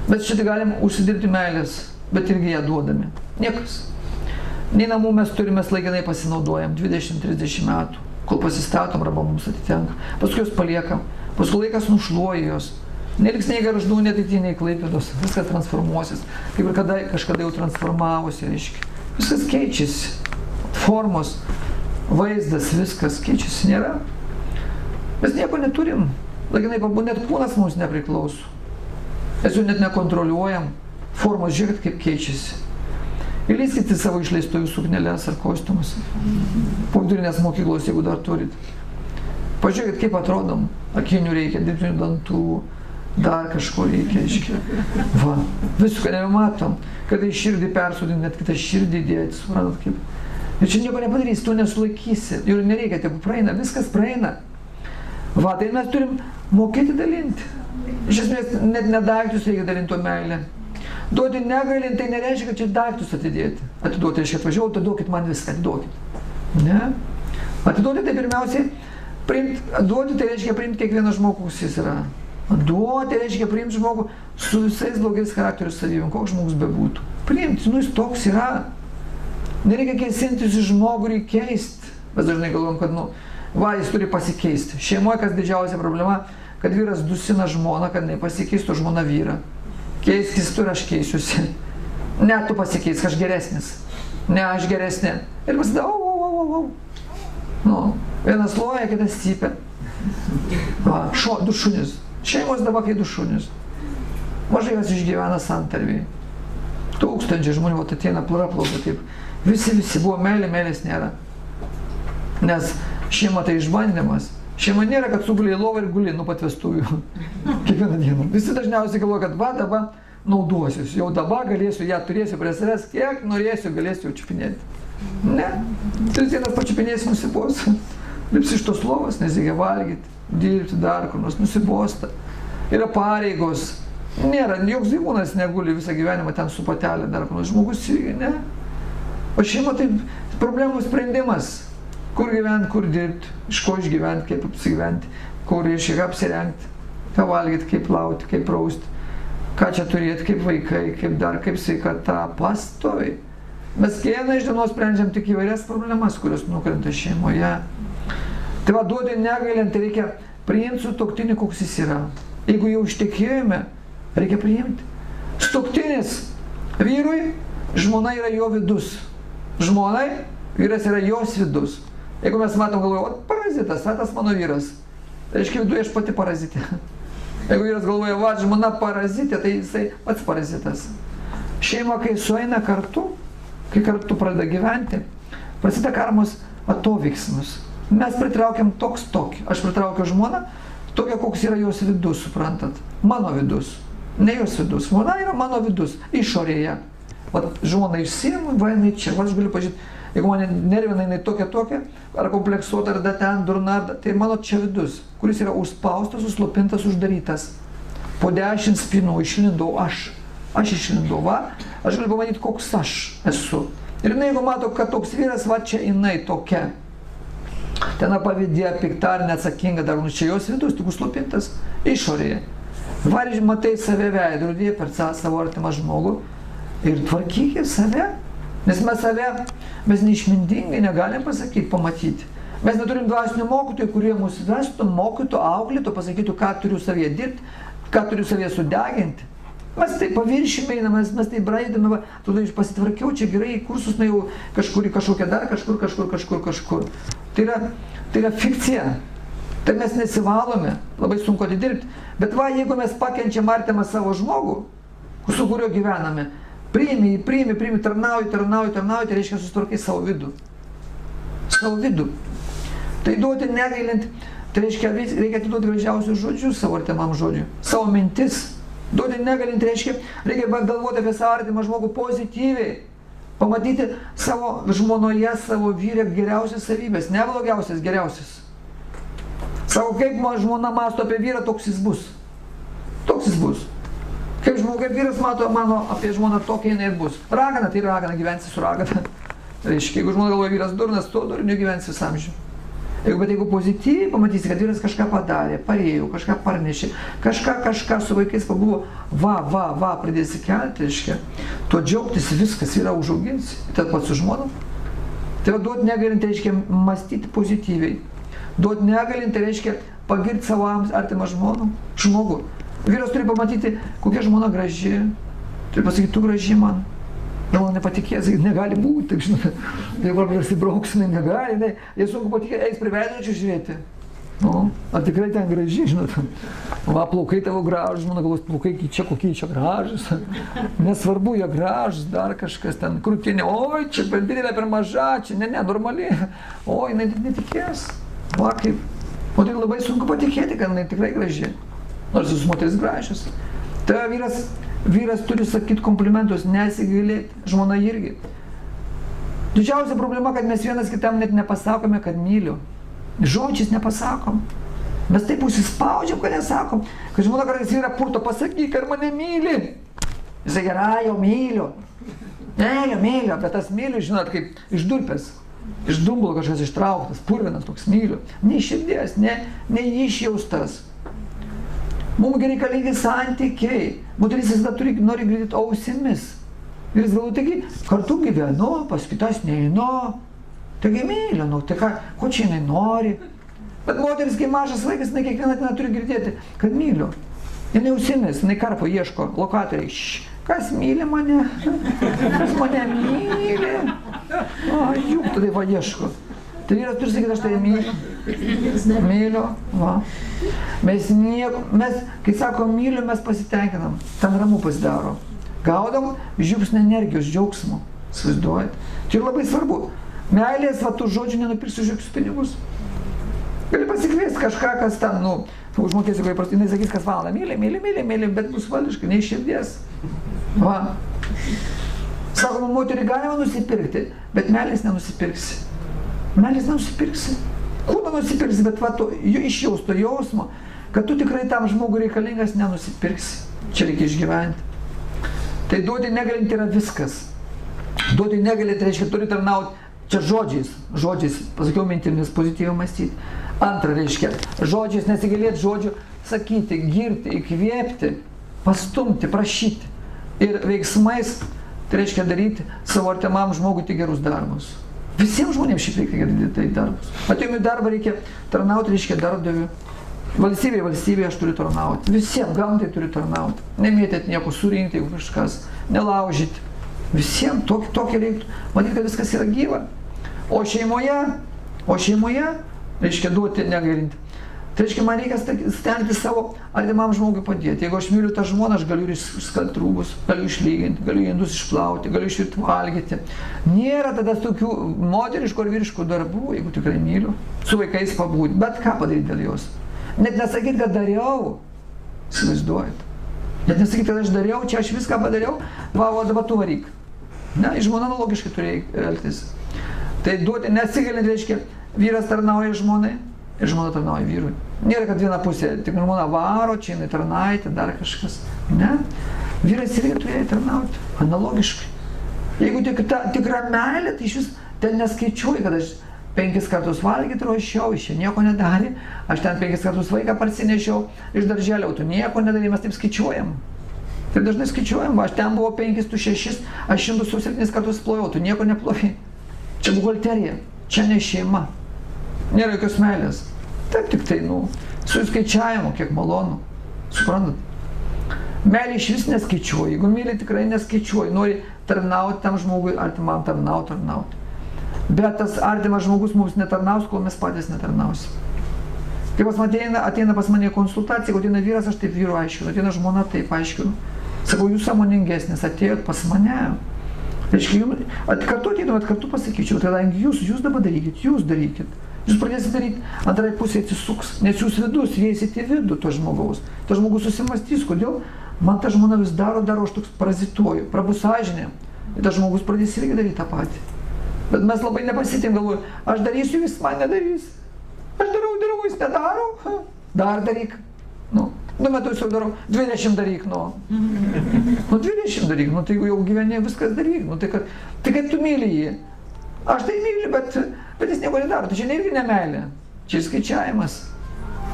Bet šitą galim užsidirbti meilės, bet irgi ją duodami. Niekas. Nei namų mes turime, laikinai pasinaudojam 20-30 metų, kol pasistatom arba mums atitenka. Paskui jos paliekam. Paskui laikas nušluoja jos. Neliks nei Gargždų, nei Ateity, nei Klaipėdos. Viskas transformuosis. Kaip ir kažkada jau transformavosi, reiškia. Viskas keičiasi. Formos, vaizdas, viskas keičiasi. Nėra. Mes nieko neturim. Laikinai pabūti, net kūnas mums nepriklauso. Mes jau net nekontroliuojam. Formos, žiūrėkit, kaip keičiasi. Įlyskite savo išleistųjų sukneles ar kostiumus. Po vidurinės mokyklos, jeigu dar turit. Pažiūrėkit, kaip atrodom. Akinių reikia, dirbtinių dantų. Dar kažko reikia, aiškiai. Va, visko nebematom. Kada į širdį persodinti, net kitą širdį įdėti, suprantat kaip. Ir čia nieko nepadarysi, tu nesulaikysi. Ir nereikia, tegu praeina, viskas praeina. Va, tai mes turim mokėti dalinti. Iš esmės, net nedaiktus reikia dalinti to meilę. Duoti negailint, tai nereiškia, kad čia daiktus atidėti. Atiduoti, reiškia, atvažiavau, atiduokit man viską, atiduokit. Ne? Atiduoti tai pirmiausiai, duoti tai reiškia priimti kiekvieną žmogų, koks jis yra. Duoti reiškia priimti žmogų su visais blogais charakterių savybėm, koks žmogus bebūtų. Priimti, jis toks yra. Nereikia kėsintis į žmogų, reikia keisti. Mes dažnai galvom, kad, jis turi pasikeisti. Šeimoje kas didžiausia problema, kad vyras dusina žmoną, kad nepasikeistų žmona vyrą. Keiskis tu ir aš keisiuosi. Ne, tu pasikeis, aš geresnis. Ne, aš geresnė. Ir pasideda, vienas loja, kitas cypia. Du šunis. Šeimos dabar kai du šunis. Mažai jos išgyvena santarviai. Tūkstančiai žmonių ateina praplaukia taip. Visi buvo meilė, meilės nėra. Nes šeima tai išbandymas. Šeima nėra, kad sugulė į lovą ir gulė nuo pat vestuvių. Kiekvieną dieną. Visi dažniausiai galvoja, kad dabar naudosiuosi. Jau dabar galėsiu, ją turėsiu prie savęs, kiek norėsiu, galėsiu jau čiupinėti. Ne. 3 dienas pačiupinėsi, nusibos. Lipsi iš tos lovos, nes reikia valgyti, dirbti dar kur nors, nusibosta. Yra pareigos. Nėra, joks gyvūnas neguli visą gyvenimą ten su patelė dar kur nors. Žmogus irgi, ne. O šeima tai problemų sprendimas. Kur gyventi, kur dirbti, iš ko išgyventi, kaip apsigyventi, kur reiškia apsirengti, ką valgyti, kaip plauti, kaip prausti, ką čia turėti, kaip vaikai, kaip sveikata, pastoviai. Mes kiekvieną iš dienos sprendžiam tik įvairias problemas, kurios nukrenta šeimoje. Tai va, duoti negailint, tai reikia priimti sutuoktinį, koks jis yra. Jeigu jau ištekėjome, reikia priimti. Sutuoktinis vyrui, žmona yra jo vidus. Žmonai, vyras yra jos vidus. Jeigu mes matom galvoja, parazitas, tas mano vyras. Tai reiškia, viduje aš pati parazitė. Jeigu vyras galvoja, žmona parazitė, tai jisai pats parazitas. Šeima, kai sueina kartu, kai kartu pradeda gyventi, prasideda karmos atoveiksmius. Mes pritraukiam tokį. Aš pritraukiu žmoną, tokia, koks yra jos vidus, suprantat? Mano vidus. Ne jos vidus. Žmona yra mano vidus, išorėje. Vat žmona išsiimu, va jinai čia. Va aš galiu pažiūrėti, jeigu mane nervina jinai tokia, ar kompleksuota, ar da ten, durna, tai mano čia vidus, kuris yra užspaustas, užslopintas, uždarytas. Po 10 spinų išlindau aš. Aš išlindau, va. Aš galiu pamatyti, koks aš esu. Ir jinai, jeigu mato, kad toks vyras, va čia jinai tokia. Ten pavydė, pikta ar neatsakinga, dar čia jos vidus, tik užslopintas išorėje. Varžiai, matai save veidrodyje per savo artimą žmogų ir tvarkykit save. Nes mes neišmintingai negalim pasakyti, pamatyti. Mes neturim dvasinių mokytojų, kurie mus vestų, mokytų, auklėtų, pasakytų, ką turiu savyje dirbti, ką turiu savyje sudeginti. Mes tai paviršime einame, mes tai braidame, tada aš pasitvarkiau, čia gerai, kursus nuėjau kažkur į kažkokią dar, kažkur. Tai yra fikcija. Tai mes nesivalome, labai sunku atidirbti. Bet va, jeigu mes pakenčiam artimą savo žmogų, su kuriuo gyvename, priimi, tarnauji, tai reiškia susitvarkai savo vidų. Savo vidų. Tai duoti negailint, tai reiškia reikia atiduoti gražiausius žodžius savo artimam žodžiui, savo mintis. Duoti negalint reiškia, reikia galvoti apie savo artimą žmogų pozityviai. Pamatyti savo žmonoje, savo vyrę geriausias savybės, ne blogiausias, geriausias. Sako, kaip žmona masto apie vyrą, toks jis bus. Toks jis bus. Kaip vyras mato mano apie žmoną, tokia jinai ir bus. Ragana, tai ragana, gyvensi su ragana. Reiškia, jeigu žmona galvoja vyras durnas, to durniu gyvensi visam amžiui. Jeigu pozityviai pamatysi, kad vyras kažką padarė, parėjo, kažką parnešė, kažką su vaikais pabuvo, va, pradėsi kelti, reiškia, tuo džiaugtis viskas yra užauginsi, tad pat su žmona. Tai duoti negalinti reiškia mąstyti pozityviai. Duoti negalinti reiškia pagirti savo artimą žmogų. Vyras turi pamatyti, kokia žmona graži, turi pasakyti, tu graži man. Gal nepatikės, negali būti, taip žinot, jeigu prasibrauks, negali, jei sunku patikėti, eis prie veidrodžio žiūrėti. Ar tikrai ten graži, žinot, va, plaukai tavo gražus, žmona galvos, plaukai kokie čia gražus, nesvarbu, jie gražus, dar kažkas ten, krūtinė, oi, čia per didelė, per maža, čia, ne, normali, oi, jinai netikės, va, kaip, o tai labai sunku patikėti, kad jinai tikrai graži, nors jūs moteris gražios. Tai vyras turi sakyti komplimentus, nesigailėti, žmona irgi. Didžiausia problema, kad mes vienas kitam net nepasakome, kad myliu. Žodžiais nepasakom. Mes taip užsispaudžiam, kad nesakom. Kad žmona kartais yra purto, pasakyk, ar mane myli. Jisai gerai, jau myliu. Myliu, bet tas myliu, žinot, kaip iš durpės. Iš dumblo kažkas ištrauktas, purvinas toks myliu. Ne iš širdies, ne išjaustas. Mums reikalingi santykiai. Moteris visada nori girdėti ausimis. Ir jis galvoja, taigi kartu gyvenu, pas kitas neinu. Taigi myliu, tai ko čia jinai nori. Bet moteris, kai mažas vaikas, jinai kiekvieną dieną turi girdėti, kad myliu. Jinai ausimis, jinai karpo ieško, lokatoriai. Kas myli mane? Kas mane myli? Juk tada va ieško. Tai vyras turi sakyti, aš tai myliu, va. Mes, kai sakom myliu, mes pasitenkinam, ten ramu pasidaro. Gaudam žiupsnį energijos, džiaugsmo, įsivaizduojat. Čia labai svarbu. Meilės, va, tų žodžių nenupirksi už jokius pinigus. Gali pasikviesti kažką, kas ten, užmokėsi, kai prastai, jinai sakys, kas valandą, myli, bet bus vališkai, ne iš širdies. Va. Sakoma, moterį galima nusipirkti, bet meilės nenusipirksi. Meilės nenusipirksi. Kūną nusipirksi, bet va, išjausto jausmo, kad tu tikrai tam žmogui reikalingas nenusipirksi. Čia reikia išgyventi. Tai duoti negalinti yra viskas. Duoti negalinti reiškia, turi tarnauti čia žodžiais, pasakiau mintimis, pozityviai mąstyti. Antra reiškia, žodžiais nesigailėti žodžių, sakyti, girti, įkvėpti, pastumti, prašyti. Ir veiksmais, tai reiškia daryti savo artimam žmogui tik gerus darbus. Visiems žmonėms šiaip reikia daryti darbus. Atėjom į darbą reikia tarnauti, reiškia darbdaviui. Valstybėje aš turiu tarnauti. Visiems gamtai turiu tarnauti. Nemėtėt nieko, surinkti, jeigu kažkas, nelaužyti. Visiems tokį reiktų. Matyti, kad viskas yra gyva. O šeimoje, reiškia duoti negailinti. Tai reiškia, man reikia stengti savo artimam žmogui padėti. Jeigu aš myliu tą žmoną, aš galiu išskalbti rūbus, galiu išlyginti, galiu indus išplauti, galiu išvirti valgyti. Nėra tada tokių moteriškų ar vyriškų darbų, jeigu tikrai myliu, su vaikais pabūti, bet ką padaryti dėl jos. Net nesakyti, kad dariau, įsivaizduojat. Net nesakyti, kad aš dariau, čia aš viską padariau, o dabar tu varyk. Ne, žmona logiškai turėjo elgtis. Tai duoti nesigailint, reiškia, vyras tarnauja žmonai ir žmona tarnauja vyrui. Nėra, kad viena pusė, tik žmona varo, čia jinai tarnaitė, dar kažkas. Ne, vyras irgi turėjo tarnauti, analogiškai. Jeigu tikra meilė, tai iš vis ten neskaičiuoju, kad aš 5 kartus valgyti ruošiau, iš čia nieko nedarė, aš ten 5 kartus vaiką parsinešiau iš darželio, tu nieko nedarė, mes taip skaičiuojam. Taip dažnai skaičiuojam, aš ten buvo 5, tu 6, aš 107 kartus plojau, tu nieko neplovai. Čia buhalterija, čia ne šeima. Nėra jokios meilės. Taip tik tai, su skaičiavimu, kiek malonu. Suprantat? Meilė iš vis neskaičiuoji. Jeigu myli, tikrai neskaičiuoji. Nori tarnauti tam žmogui, artimam tarnauti. Bet tas artimas žmogus mums netarnaus, kol mes patys netarnausim. Kai pas ateina pas mane konsultacija, jeigu ateina vyras, aš taip vyru aiškinu, ateina žmona, taip aiškinu. Sakau, jūs sąmoningesnis, atėjot pas mane. Reiškia, kartu ateitumėt, kartu pasakyčiau, kadangi jūs dabar darykit, jūs darykit. Jūs pradėsite daryti, antrai pusė atsisuks, nes jūs vidus, įeisite į vidų to žmogaus. Tas žmogus susimastys, kodėl man ta žmona vis daro, aš toks parazituoju, prabus sąžinė. Ir tas žmogus pradės irgi daryti tą patį. Bet mes labai nepasitim, galvoju, aš darysiu, jis man nedarys. Aš darau, jis nedaro. Dar daryk. 2 metus jau darau, 20 daryk, 20 daryk, tai jeigu jau gyveni, viskas daryk. Tai kaip tu myli jį? Aš tai myliu, bet jis nieko nedaro, tai čia irgi ne meilė, čia skaičiavimas.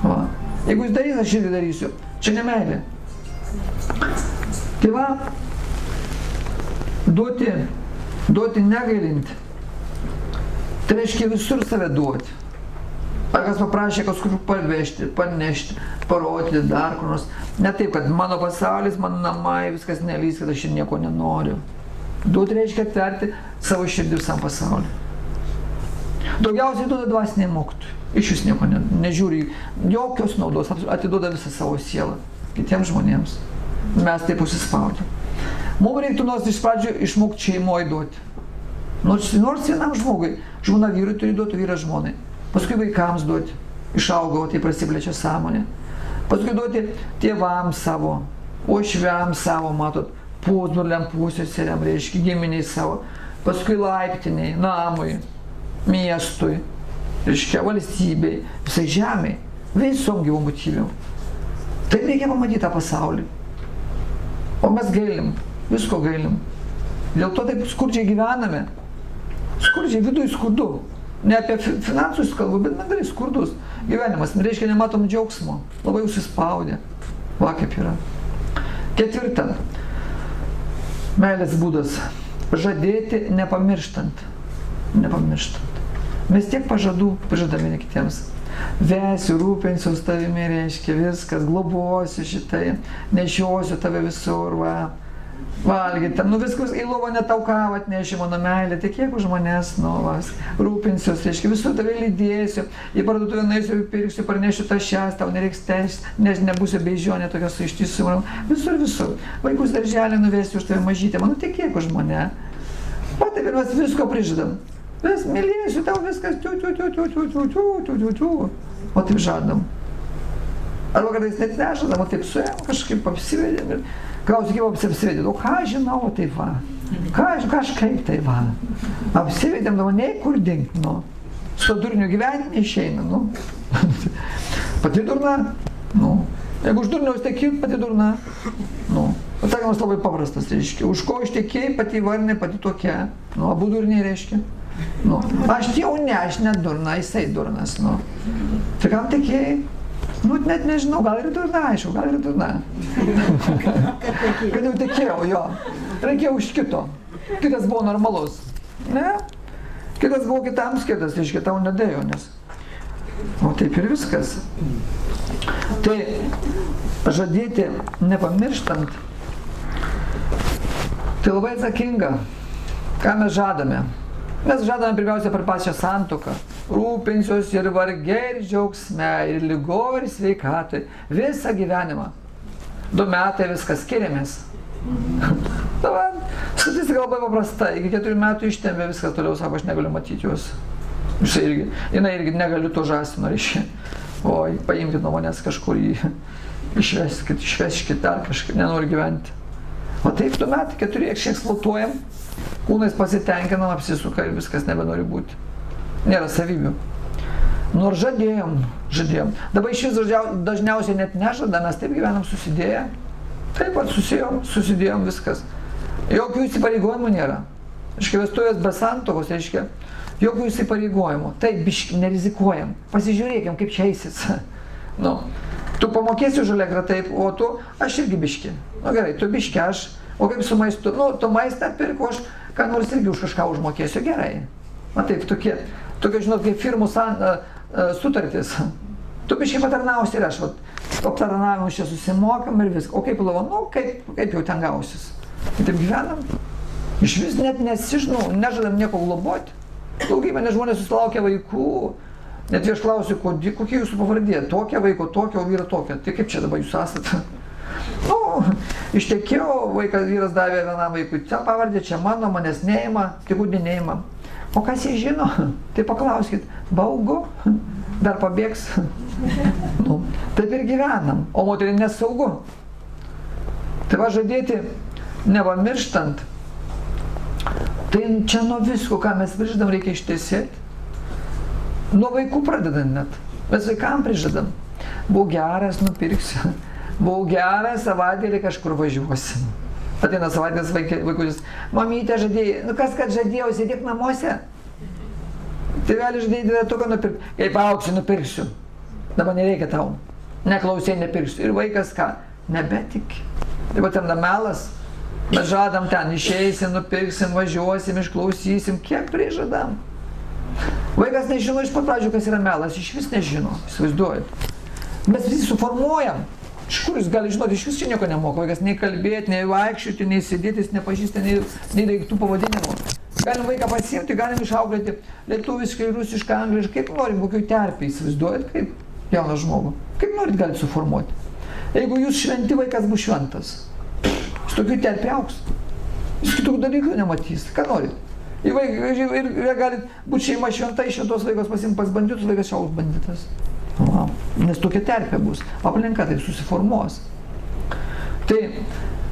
Va. Jeigu jis darys, aš irgi darysiu, čia ne meilė. Tai va, duoti negailinti, tai reiškia visur save duoti. Ar kas paprašė kažkur parvežti, panešti, parodyti, dar kur nors. Ne taip, kad mano pasaulis, mano namai, viskas nelys, kad aš ir nieko nenoriu. Duoti reiškia atverti savo širdį visam pasauliu. Daugiausiai duoda dvasiniai mokytojai. Iš vis nieko nežiūri, jokios naudos, atiduoda visą savo sielą kitiems žmonėms. Mes taip užsispaudę. Mums reiktų nors iš pradžių išmokti šeimoje duoti. Nors vienam žmogui, žmona vyrui turi duoti, vyras žmonai. Paskui vaikams duoti, išaugo, tai prasiplečia sąmonė. Paskui duoti tėvams savo, uošviams savo, matot, pusbroliam, pusseserėm, reiškia, giminiai savo. Paskui laiptiniai, namui, miestui, reiškia, valstybei, visai žemei, visom gyvom būtybėm. Taip reikia pamatyti tą pasaulį. O mes gailim, visko gailim. Dėl to taip skurdžiai gyvename. Skurdžiai, viduj skurdu. Ne apie finansus kalbu, bet bendrai skurdus gyvenimas. Reiškia, nematom džiaugsmo. Labai užsispaudė. Va kaip yra. 4. Meilės būdas. Žadėti nepamirštant. Mes tiek pažadų prižadame vieni kitiems. Vesiu, rūpinsiu tavimi, reiškia, viskas, globosiu šitai, nešiosiu tave visur, va. Valgyti, viskas į lovą netauką atneši mano meilė, tik kiek už manęs, rūpinsiuos, reiškia, visur tave lydėsiu, į parduotuvę nueisiu, pirksiu, parnešiu tašes, tau nereiks teistis, nebūsiu beižionė tokia su ištisu, visur. Vaikus darželį nuvesiu už tave mažytę, tik kiek už mane. O taip ir mes visko prižadam. Vis mylėsiu tau viskas, o taip žadam. Arba kartais net nežadam, o taip suėjom, kažkaip apsivedėm ir klausiu, kaip apsivedėm, o ką žinau, tai va, kažkaip tai va. Apsivedėm, nei kur dingt, su durniu gyventi neišeina, Pati durna, jeigu už durniaus tekėjai, pati durna, Atsakymas labai paprastas, reiškia, už ko ištekėjai, pati varnė, pati tokia, abu durniai reiškia. Aš jau ne, aš ne durna, jisai durnas, Tai kam tekėjai? Net nežinau, gal ir durna, aišku, gal ir durna. Kad jau tekėjau, jo. Reikėjo už kito. Kitas buvo normalus. Ne? Kitas buvo kitam skirtas, reiškia, tau nedėjo, nes. O taip ir viskas. Tai žadėti nepamirštant, tai labai atsakinga. Ką mes žadame? Mes žadame pirmiausia per pačią santuoką. rūpinsiuos ir varge, ir džiaugsme, ir lygo, ir sveikatai, visą gyvenimą. 2 metai viskas skiriamės. Dabar, statistika labai paprasta, iki 4 metų ištempė viskas, toliau sako, aš negaliu matyti juos. Jinai irgi negaliu to žąsino, reiškia. O paimkit nuo manęs kažkur išveskit dar kažkaip, nenori gyventi. O taip 2 metai, 4 eksploatuojam, kūnais pasitenkinam, apsisuka ir viskas nebenori būti. Nėra savybių. Nors žadėjom. Dabar iš vis dažniausiai net nežada, mes taip gyvenam susidėję. Taip pat susidėjom viskas. Jokių įsipareigojimų nėra. Reiškia, vestuvės be santokos, reiškia, jokių įsipareigojimų. Taip, biški, nerizikuojam. Pasižiūrėkim, kaip čia eisis. Nu, tu pamokėsi už elektrą taip, o tu, aš irgi biški. Nu gerai, tu biški, aš, o kaip su maistu? Nu, tu maistą pirku, aš ką nors irgi už kažką užmokėsiu, gerai. Na taip, tokie, žinot, kaip firmų sutartis. Tu biškai patarnausi ir aš, aptarnavimus čia susimokam ir viską. O kaip lava, nu, kaip jau ten gausis. Ir taip gyvenam. Iš vis net nežadam nieko globoti. Daugybė žmonės susilaukia vaikų. Net aš klausiu, kokie jūsų pavardė? Tokia vaiko, tokia, o vyra tokia. Tai kaip čia dabar jūs esate? Nu, ištekėjau, vyras davė vienam vaikui, čia pavardė, čia mano, manęs neima, tikūdį neima. O kas jie žino? Tai paklauskit, baugu, dar pabėgs. Nu, taip ir gyvenam, o moteriai nesaugu. Tai va žadėti, nepamirštant, tai čia nuo visko, ką mes prižadam, reikia ištesėti. Nuo vaikų pradedant net. Mes vaikam prižadam. Buvau geras, nupirksiu. Buvau geras, savaitgalį kažkur važiuosim. Ateina savaitės vaikutis. Mamytė žadėjai. Nu kas, kad žadėjau, sėdėk namuose. Tėvelis žadėjai to, ką nupirksiu. Kaip auksiu, nupirksiu. Dabar nereikia tau. Neklausėjai, nepirksiu. Ir vaikas ką? Nebetiki. Tai va ten melas. Mes žadam ten, išeisim, nupirksim, važiuosim, išklausysim. Kiek prižadam? Vaikas nežino iš pat pradžių, kas yra melas. Iš vis nežino. Įsivaizduojat. Mes visi suformuojam. Iš kur jis gali žinoti, iš vis čia nieko nemoka. Vaikas nei kalbėti, nei vaikščioti, nei sėdėti, jis nepažįsta nei daiktų pavadinimų. Galim vaiką pasiimti, galim išauklėti lietuviškai, rusiškai, angliškai, kaip norim, kokioj terpėj, įsivaizduojat, kaip jauną žmogų. Kaip norit galit suformuoti. Jeigu jūs šventi, vaikas bus šventas. Jis tokių terpė auks. Jis kitų dalykų nematys. Ką norit? Ir galit būti šeima šventai, šventos vaikos pasimti pas banditus, vaikas šiaus banditas. Wow. Nes tokia terpė bus, aplinka taip susiformuos. Tai,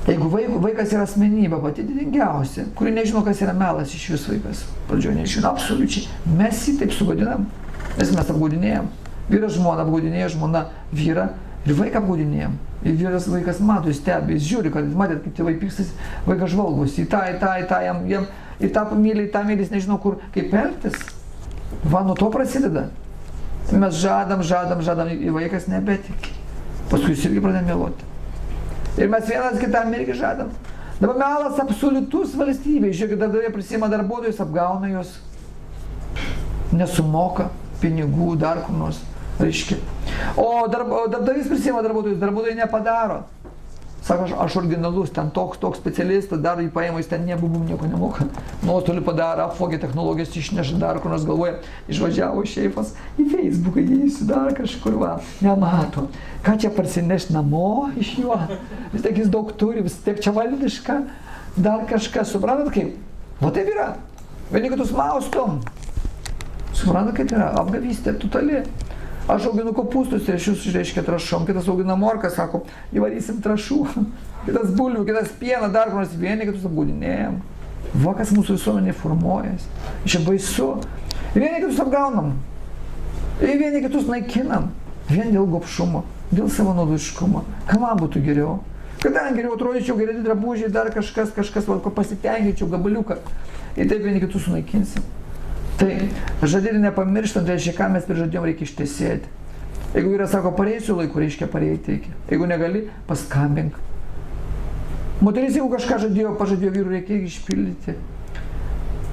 jeigu vaikas yra asmenybė pati didingiausia, kuri nežino, kas yra melas iš vis vaikas, pradžioje nežino, absoliučiai, mes jį taip sugadinam, nes mes apgaudinėjam. Vyras žmona apgaudinėja, žmona vyrą ir vaiką apgaudinėjam. Ir vyras vaikas mato, jis stebi, jis žiūri, kad matėt, kaip tėvai pykstasi, vaikas žvalgosi, į tą, jam, į tą myli, jis nežino, kur, kaip elgtis. Va, nuo to prasideda. Mes žadam, ir vaikas nebetiki. Paskui jis irgi pradeda meluoti. Ir mes vienas kitam irgi žadam. Dabar melas absoliutus valstybei. Žiūrėkit, darbdaviai prisima darbuotojus, apgauna juos. Nesumoka pinigų, dar kur nors. Reiškia. O darbdavys prisima darbuotojus, darbuotojai nepadaro. Sako, aš originalus, ten toks specialistas, dar jį paima, jis ten nebubum, nieko nemoka. Nuostolių padaro, apvogė technologijas, išneša dar kur nors galvoja, išvažiavo šeifas į Facebooką, įeisiu dar kažkur, va, nemato. Ką čia parsineš namo iš juo? Vis tiek jis daug turi, vis tiek čia valdiška, dar kažkas, suprantat kaip? Va taip yra. Vieni kitus maustom. Suprantat kaip yra? Apgavystė totali. Aš auginu kopūstus ir šius reiškia trašom, kitas augina morką, sako, įvarysim trašų, kitas bulvių, kitas pieną, dar kur nors vieni kitus apgaudinėjam. Va, kas mūsų visuomenė formuojas. Čia baisu. Vieni kitus apgaunam. Ir vieni kitus naikinam. Vien dėl gobšumo, dėl savo naudiškumo. Ką man būtų geriau? Kad ten geriau atrodyčiau, geriau drabužiai, dar kažkas, ko pasitenkinčiau, gabaliuką. Ir taip vieni kitus sunaikinsim. Tai žadėti nepamirštant, reiškia, ką mes prižadėjom, reikia ištesėti. Jeigu vyras sako, pareisiu laiku, reiškia pareiti reikia. Jeigu negali, paskambink. Moteris, jeigu kažką pažadėjo vyrų, reikia išpildyti.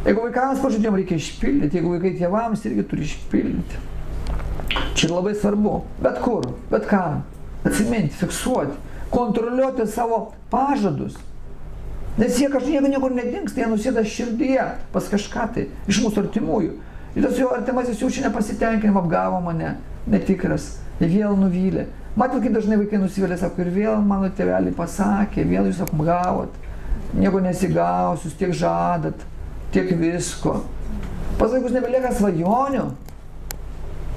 Jeigu vaikams pažadėjom, reikia išpildyti. Jeigu vaikai tėvams, irgi turi išpildyti. Čia labai svarbu. Bet kur, bet kam. Atsiminti, fiksuoti, kontroliuoti savo pažadus. Nes jie niekur nedingsta, jie nusėda širdyje pas kažką tai, iš mūsų artimųjų. Ir tas jo artimasis jaučia nepasitenkinimą, apgavo mane, netikras, ir vėl nuvylė. Matot, kaip dažnai vaikai nusivylė, sako, ir vėl mano tėveliai pasakė, vėl jūs apgavot, nieko nesigaus, jūs tiek žadat, tiek visko. Pas vaikus nebelieka svajonių.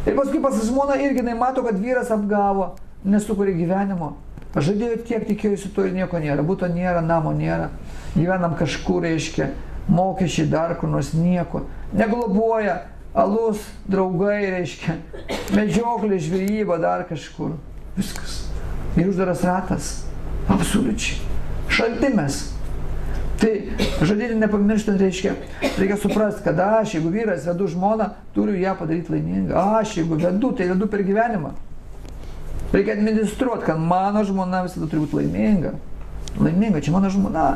Ir paskui pas žmoną irgi mato, kad vyras apgavo, nesukūrė gyvenimo. Pažadėjo tiek, tikėjusi to ir nieko nėra, būto nėra, namo nėra, gyvenam kažkur, reiškia, mokesčiai dar kur nors nieko, negloboja, alus, draugai, reiškia, medžioklė, žvejyba, dar kažkur, viskas. Ir uždaras ratas, absoliučiai, šaltimes. Tai žadėti nepamirštant, reiškia, reikia suprasti, kad aš, jeigu vyras vedu žmoną, turiu ją padaryti laimingą. Aš, jeigu vedu, tai vedu per gyvenimą. Reikia administruoti, kad mano žmona visada turi būti laiminga. Laiminga, čia mano žmona.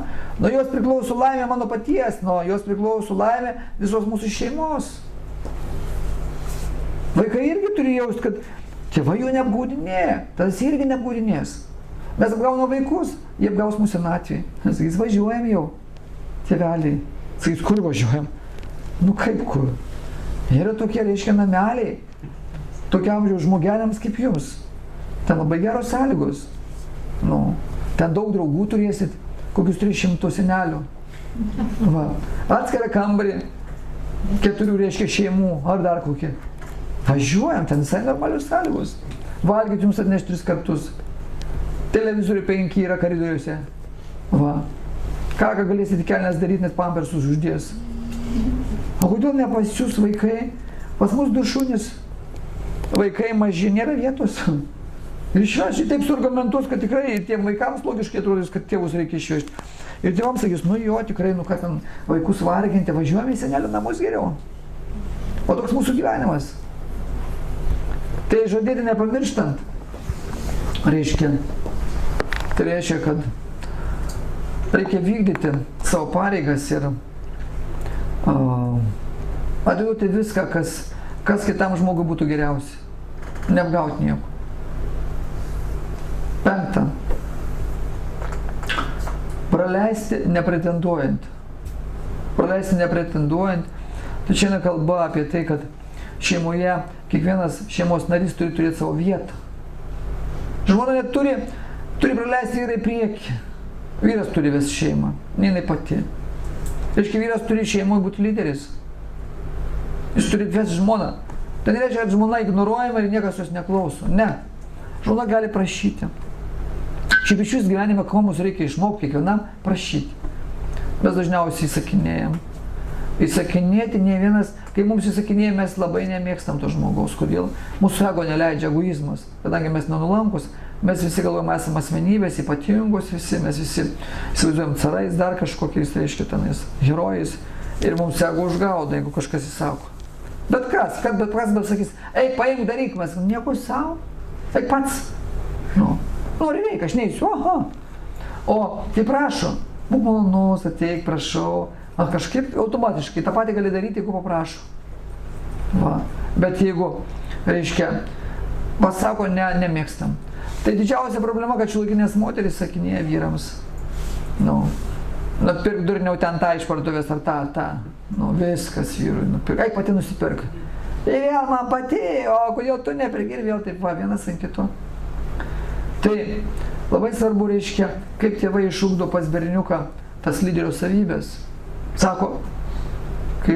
Nuo jos priklauso laimė mano paties, nuo jos priklauso laimė visos mūsų šeimos. Vaikai irgi turi jausti, kad tėvai jų neapgaudinėja, tas irgi neapgaudinės. Mes apgaunam vaikus, jie apgaus mūsų senatvėje. Sakys, važiuojam jau, tėveliai. Sakys, kur važiuojam? Nu kaip kur? Yra tokie, reiškia, nameliai, tokiam amžiaus žmogeliams kaip jūs. Ten labai geros sąlygos. Nu, ten daug draugų turėsit, kokius 300 senelių. Va. Atskirą kambarį, 4 reiškia šeimų, ar dar kokie. Važiuojam, ten visai normalios sąlygos. Valgyti jums atneš 3 kartus. Televizorių 5 yra koridoriuose. Va. Ką galėsit kelnes daryti, nes pampersus uždės. O kodėl ne pas jūs vaikai? Pas mus 2 šunys. Vaikai maži, nėra vietos. Ir išvežti taip suargumentuos, kad tikrai tiem vaikams logiškai atrodys, kad tėvus reikia išvežti. Ir tėvams sakys, nu jo, tikrai, nu ką ten vaikus varginti, važiuojame į senelių namus geriau. O toks mūsų gyvenimas. Tai žadėti nepamirštant, reiškia, kad reikia vykdyti savo pareigas ir atiduoti viską, kas kitam žmogui būtų geriausia. Neapgauti nieko. 5. Praleisti nepretenduojant. Praleisti nepretenduojant. Tai čia kalba apie tai, kad šeimoje kiekvienas šeimos narys turi turėti savo vietą. Žmona net turi praleisti vyrą į priekį. Vyras turi vesti šeimą, ne jinai pati. Reiškia, vyras turi šeimoje būti lyderis. Jis turi vesti žmoną. Tai nereiškia, kad žmona ignoruojama ir niekas jos neklauso. Ne. Žmona gali prašyti. Šiaip iš jūs gyvenime, ko mums reikia išmokti, kiekvienam prašyti. Mes dažniausiai įsakinėjam. Įsakinėti ne vienas, kai mums įsakinėjam, mes labai nemėgstam to žmogaus. Kodėl? Mūsų ego neleidžia, egoizmas. Kadangi mes nenulankus, mes visi galvojame, esame asmenybės, ypatingos visi, mes visi įsivaizduojam carais, dar kažkokiais, reiškia, tenais herojais. Ir mums ego užgauda, jeigu kažkas įsako. Bet kas sakys, eik, paimk, daryk, mes nieko savo, eik pats. Nori reikia, aš neįsiu, aha. O, tai prašo, būk malonus, ateik, prašau. Kažkaip automatiškai tą patį gali daryti, jeigu paprašo. Va. Bet jeigu, reiškia, pasako, nemėgstam. Tai didžiausia problema, kad šiuolaikinės moterys sakinėja vyrams. Nupirk durniau ten tą iš parduotuvės ar tą. Viskas vyrui nupirk. Eik pati nusipirk. Tai vėl man pati, o kodėl tu nepirki ir vėl taip va, vienas ant kito. Tai labai svarbu, reiškia, kaip tėvai išugdo pas berniuką tas lyderio savybės. Sako, kai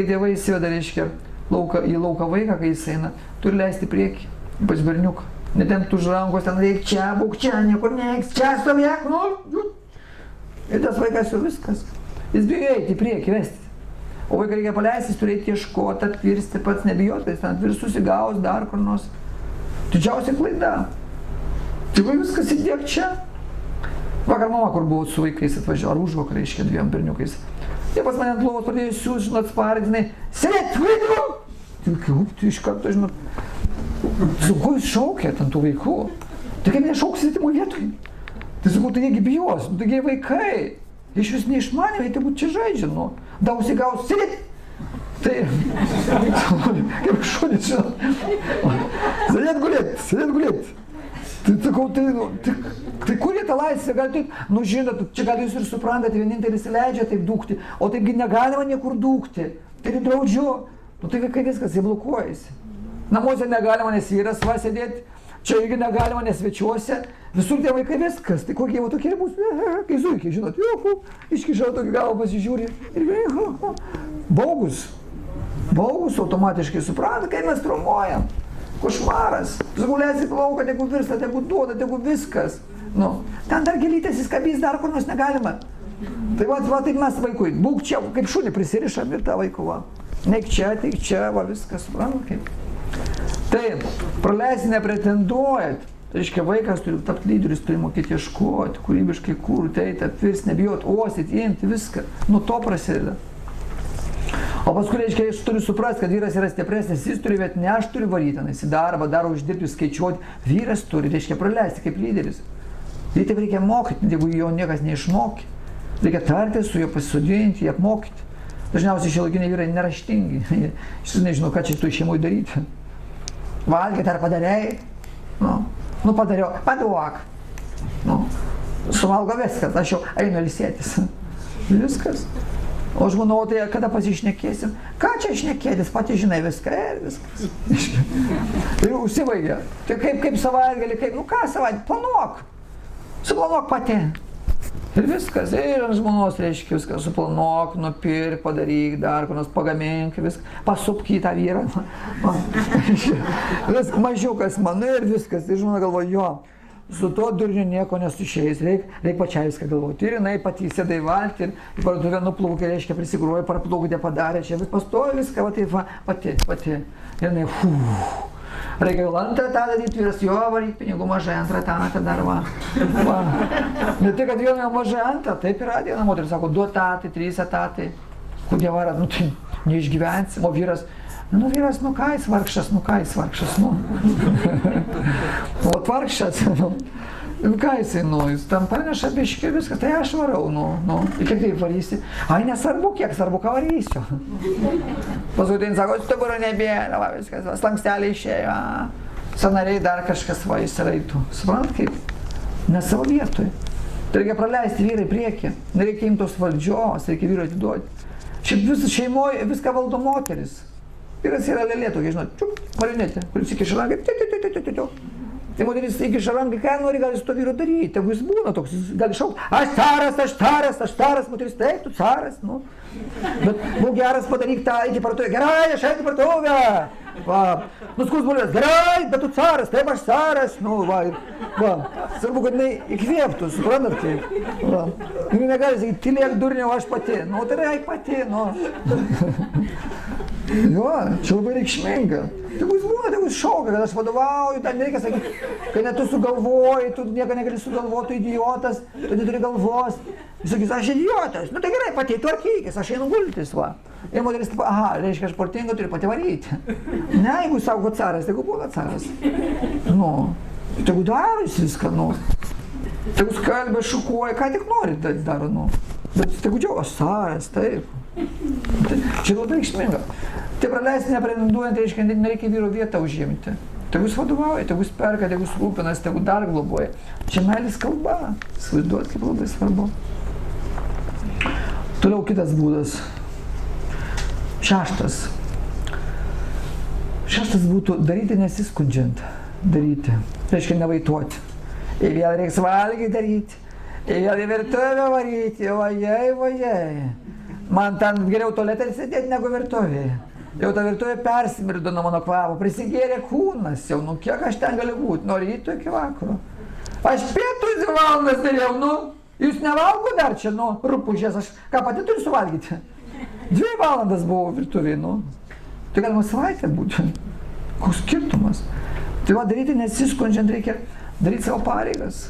tėvai įsiveda, reiškia, į lauką vaiką, kai jis eina, turi leisti priekį, ypač berniuką. Netempt už rankos, ten reik čia, būk čia, niekur nereiks, čia stovėk, Ir tas vaikas jau viskas. Jis bijo eiti į priekį, vesti. O vaiką reikia paleisti, jis turi eiti ieškoti, atvirsti, pats nebijoti, jis ten atvirs susigaus dar kur nors. Didžiausia klaida. Tikrai viskas įdėk čia. Vakar mama, kur buvo su vaikais atvažiavo, ar užvakar, reiškia, 2 berniukais. Jie pas mane ant lovos pradėjo siūs, žinot, spardinai. Sėdėt, vaikų! Tai iš karto, žinot, su ko jūs šaukėt ant tų vaikų? Tai kaip nešauks svetimų vietoj? Tai sakau, tai jiegi bijos, taigi vaikai. Iš jūs neišmanė, tai būt čia žaidžia, Dausiai gaus, sėdėt! Tai, kaip šunit, žinot. Sėdėt gulėt. Tai sakau, tai kur jie tą laisvę gali taip, žinot, čia gal jūs ir suprantate, vienintelis leidžia taip dūkti, o taipgi negalima niekur dūkti. Tai draudžiu, Nu tai vaikai viskas, jie blokuojasi. Namuose negalima, nes vyras va sėdėti, čia irgi negalima, nes svečiuose, visur tie vaikai viskas. Tai kokie jau tokie bus, kai zuikiai, žinot, iškiša tokį galvą pasižiūri ir baugus. Baugus automatiškai supranta, kai mes traumuojam. Košmaras. Zgulėsi plauką, tegu virsta, tegu duoda, tegu viskas. Nu, ten dar gelytės įskabys, dar kur nors negalima. Tai va, taip mes vaikui, būk čia, kaip šunį prisirišam ir tą vaikų va. Neik čia, teik čia, va viskas, supranta kaip. Taip, praleisti nepretenduojat. Tai reiškia, vaikas turi tapti lyderis, turi mokėti ieškoti, kūrybiškai kurti, eiti, apvirsti, nebijoti, uostyti, imti, viską. Nuo to prasideda. O paskui, reiškia, aš turiu suprasti, kad vyras yra stipresnis, jis turi, bet ne aš turiu varyti, nes į darbą, dar uždirbti, skaičiuoti. Vyras turi, reiškia, praleisti kaip lyderis. Ir taip reikia mokyti, jeigu jo niekas neišmokė. Reikia tartis su juo, pasisodinti, jį apmokyti. Dažniausiai šiuolaikiniai vyrai neraštingi. Aš nežinau, ką čia tu šeimoje daryti. Valgyti ar padarėjai? Nu padariau, paduok. Suvalgo viskas, aš jau einu ilsėtis. Viskas. O aš manau, tai kada pasišnekėsim? Ką čia šnekėtis, pati žinai viską ir viskas. Ir užsibaigia. Tai kaip savaitgalį, ką savaitgalį? Planuok. Suplanuok pati. Ir viskas. Ir ant žmonos reiškia viską. Suplanuok, nupirk, padaryk, dar kur nors pagamink, viską. Pasupk į tą vyrą. Mažiukas mano ir viskas. Ir žmona galvoja, jo. Su to durniu nieko nesušėjus, reik pačiai viską galvoti. Ir jinai pati sėda į valtį ir į parduotuvę nuplaukė, reiškia, prisigruoja, parplaukė, padarė, čia vis pastoja viską, va taip, va, pati. Ir jinai, reikia jau antrą tą daryti, vyras jo varyti pinigų mažai, antrą tą dar va. Ne tai, kad viena mažai antrą, taip yra, viena moteris sako, 2 etatai, 3 etatai, kur jie vara, nu tai neišgyvensim, o vyras, vyras, ką jis vargšas, O vargšas, ką jisai, jis tam praneša biškį viską, tai aš varau, ir kiek taip varysi? Ai, nesvarbu, kiek svarbu, ką varysiu. Paskui tai sako, stuburo nebėra, va, viskas, va, slanksteliai išėjo, sąnariai dar kažkas va įsiraitų. Suprant kaip? Ne savo vietoj. Tai reikia praleisti vyrai priekį, nereikia imtos valdžios, reikia vyrai atiduoti. Šiaip šeimoje viską valdo moteris. Vyras yra lėlė tokia, žinot, marionetė, kuris įkiša ranką, Tai moteris įkiša ranką, ką nori, gali su to vyru daryti, tegu jis būna toks, jis gali šaukti, aš taras, moteris, taip, tu caras, Bet būk geras, padaryk tą, eiti į parduotuvę, gerai, aš eiti į parduotuvę, nuskus bulvės, gerai, bet tu caras, taip, aš caras, svarbu, kad jinai įkvėptų, suprantat kaip, jinai negali sakyti, tylėk durniau, aš pati, tai reik pati, Jo, čia labai reikšminga. Tegu jis būna, tegu jis šaukia, kad aš vadovauju, ten nereikia sakyti, kai net tu sugalvoji, tu nieko negali sugalvoti, tu idiotas, tu neturi galvos. Jis sakys, aš idiotas, tai gerai, pati tvarkykis, aš einu gultis, va. Ir moteris, reiškia, aš portinga turiu pati varyti. Ne, jeigu jis sako caras, tegu būna caras. Tegu daro jis viską, Tegu skalbia, šukuoja, ką tik nori daro, Bet tegu džiaugia, aš caras, taip. Čia labai reikšminga. Tai praleisti nepretenduojant, reiškia, nereikia vyro vietą užimti. Tegu jis vadovauja, tegu jis perka, tegu jis rūpinas, tegu dar globoja. Čia meilės kalba. Įsivaizduot, kaip labai svarbu. Toliau kitas būdas. 6. 6 būtų daryti nesiskundžiant. Daryti. Reiškia nevaituoti. Ir vėl reiks valgyti daryti. Ir vėl į virtuvę varyti. Vajai. Man ten geriau tualete sėdėti negu virtuvėje. Jau ta virtuvė persimirdo nuo mano kvapo, prisigėrė kūnas jau, kiek aš ten galiu būti, nuo ryto iki vakaro. Aš pietų 2 valandas dariau, jūs nevalgo dar čia, rupūžės, aš ką pati turiu suvalgyti? 2 valandas buvau virtuvėje, Tai galima savaitę būti. Koks skirtumas? Tai va, daryti nesiskundžiant reikia daryti savo pareigas.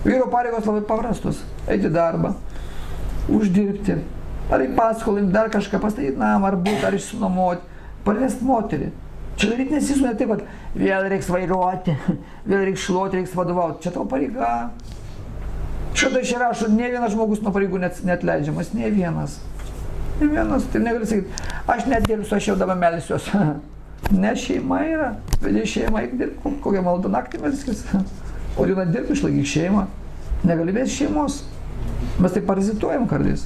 Vyro pareigos labai paprastos. Eiti darbą, uždirbti. Ar į paskolą, dar kažką pastatyti namą, ar būti, ar išsinuomoti, parvesti moterį. Čia daryti nesisūnė taip, kad vėl reiks vairuoti, vėl reiks šluoti, reiks vadovauti. Čia tavo pareiga. Šitą čia rašo, ne vienas žmogus nuo pareigų neatleidžiamas, ne vienas. Ne vienas, tai negali sakyti, aš nedirbsiu, aš jau dabar melsiuosi. Ne, šeima yra, vedė šeimą, eik dirbti, kokią maldą naktį melskis. O dieną dirbti, išlaikyk šeimą. Negali vesti šeimos. Mes tai parazituojam kartais.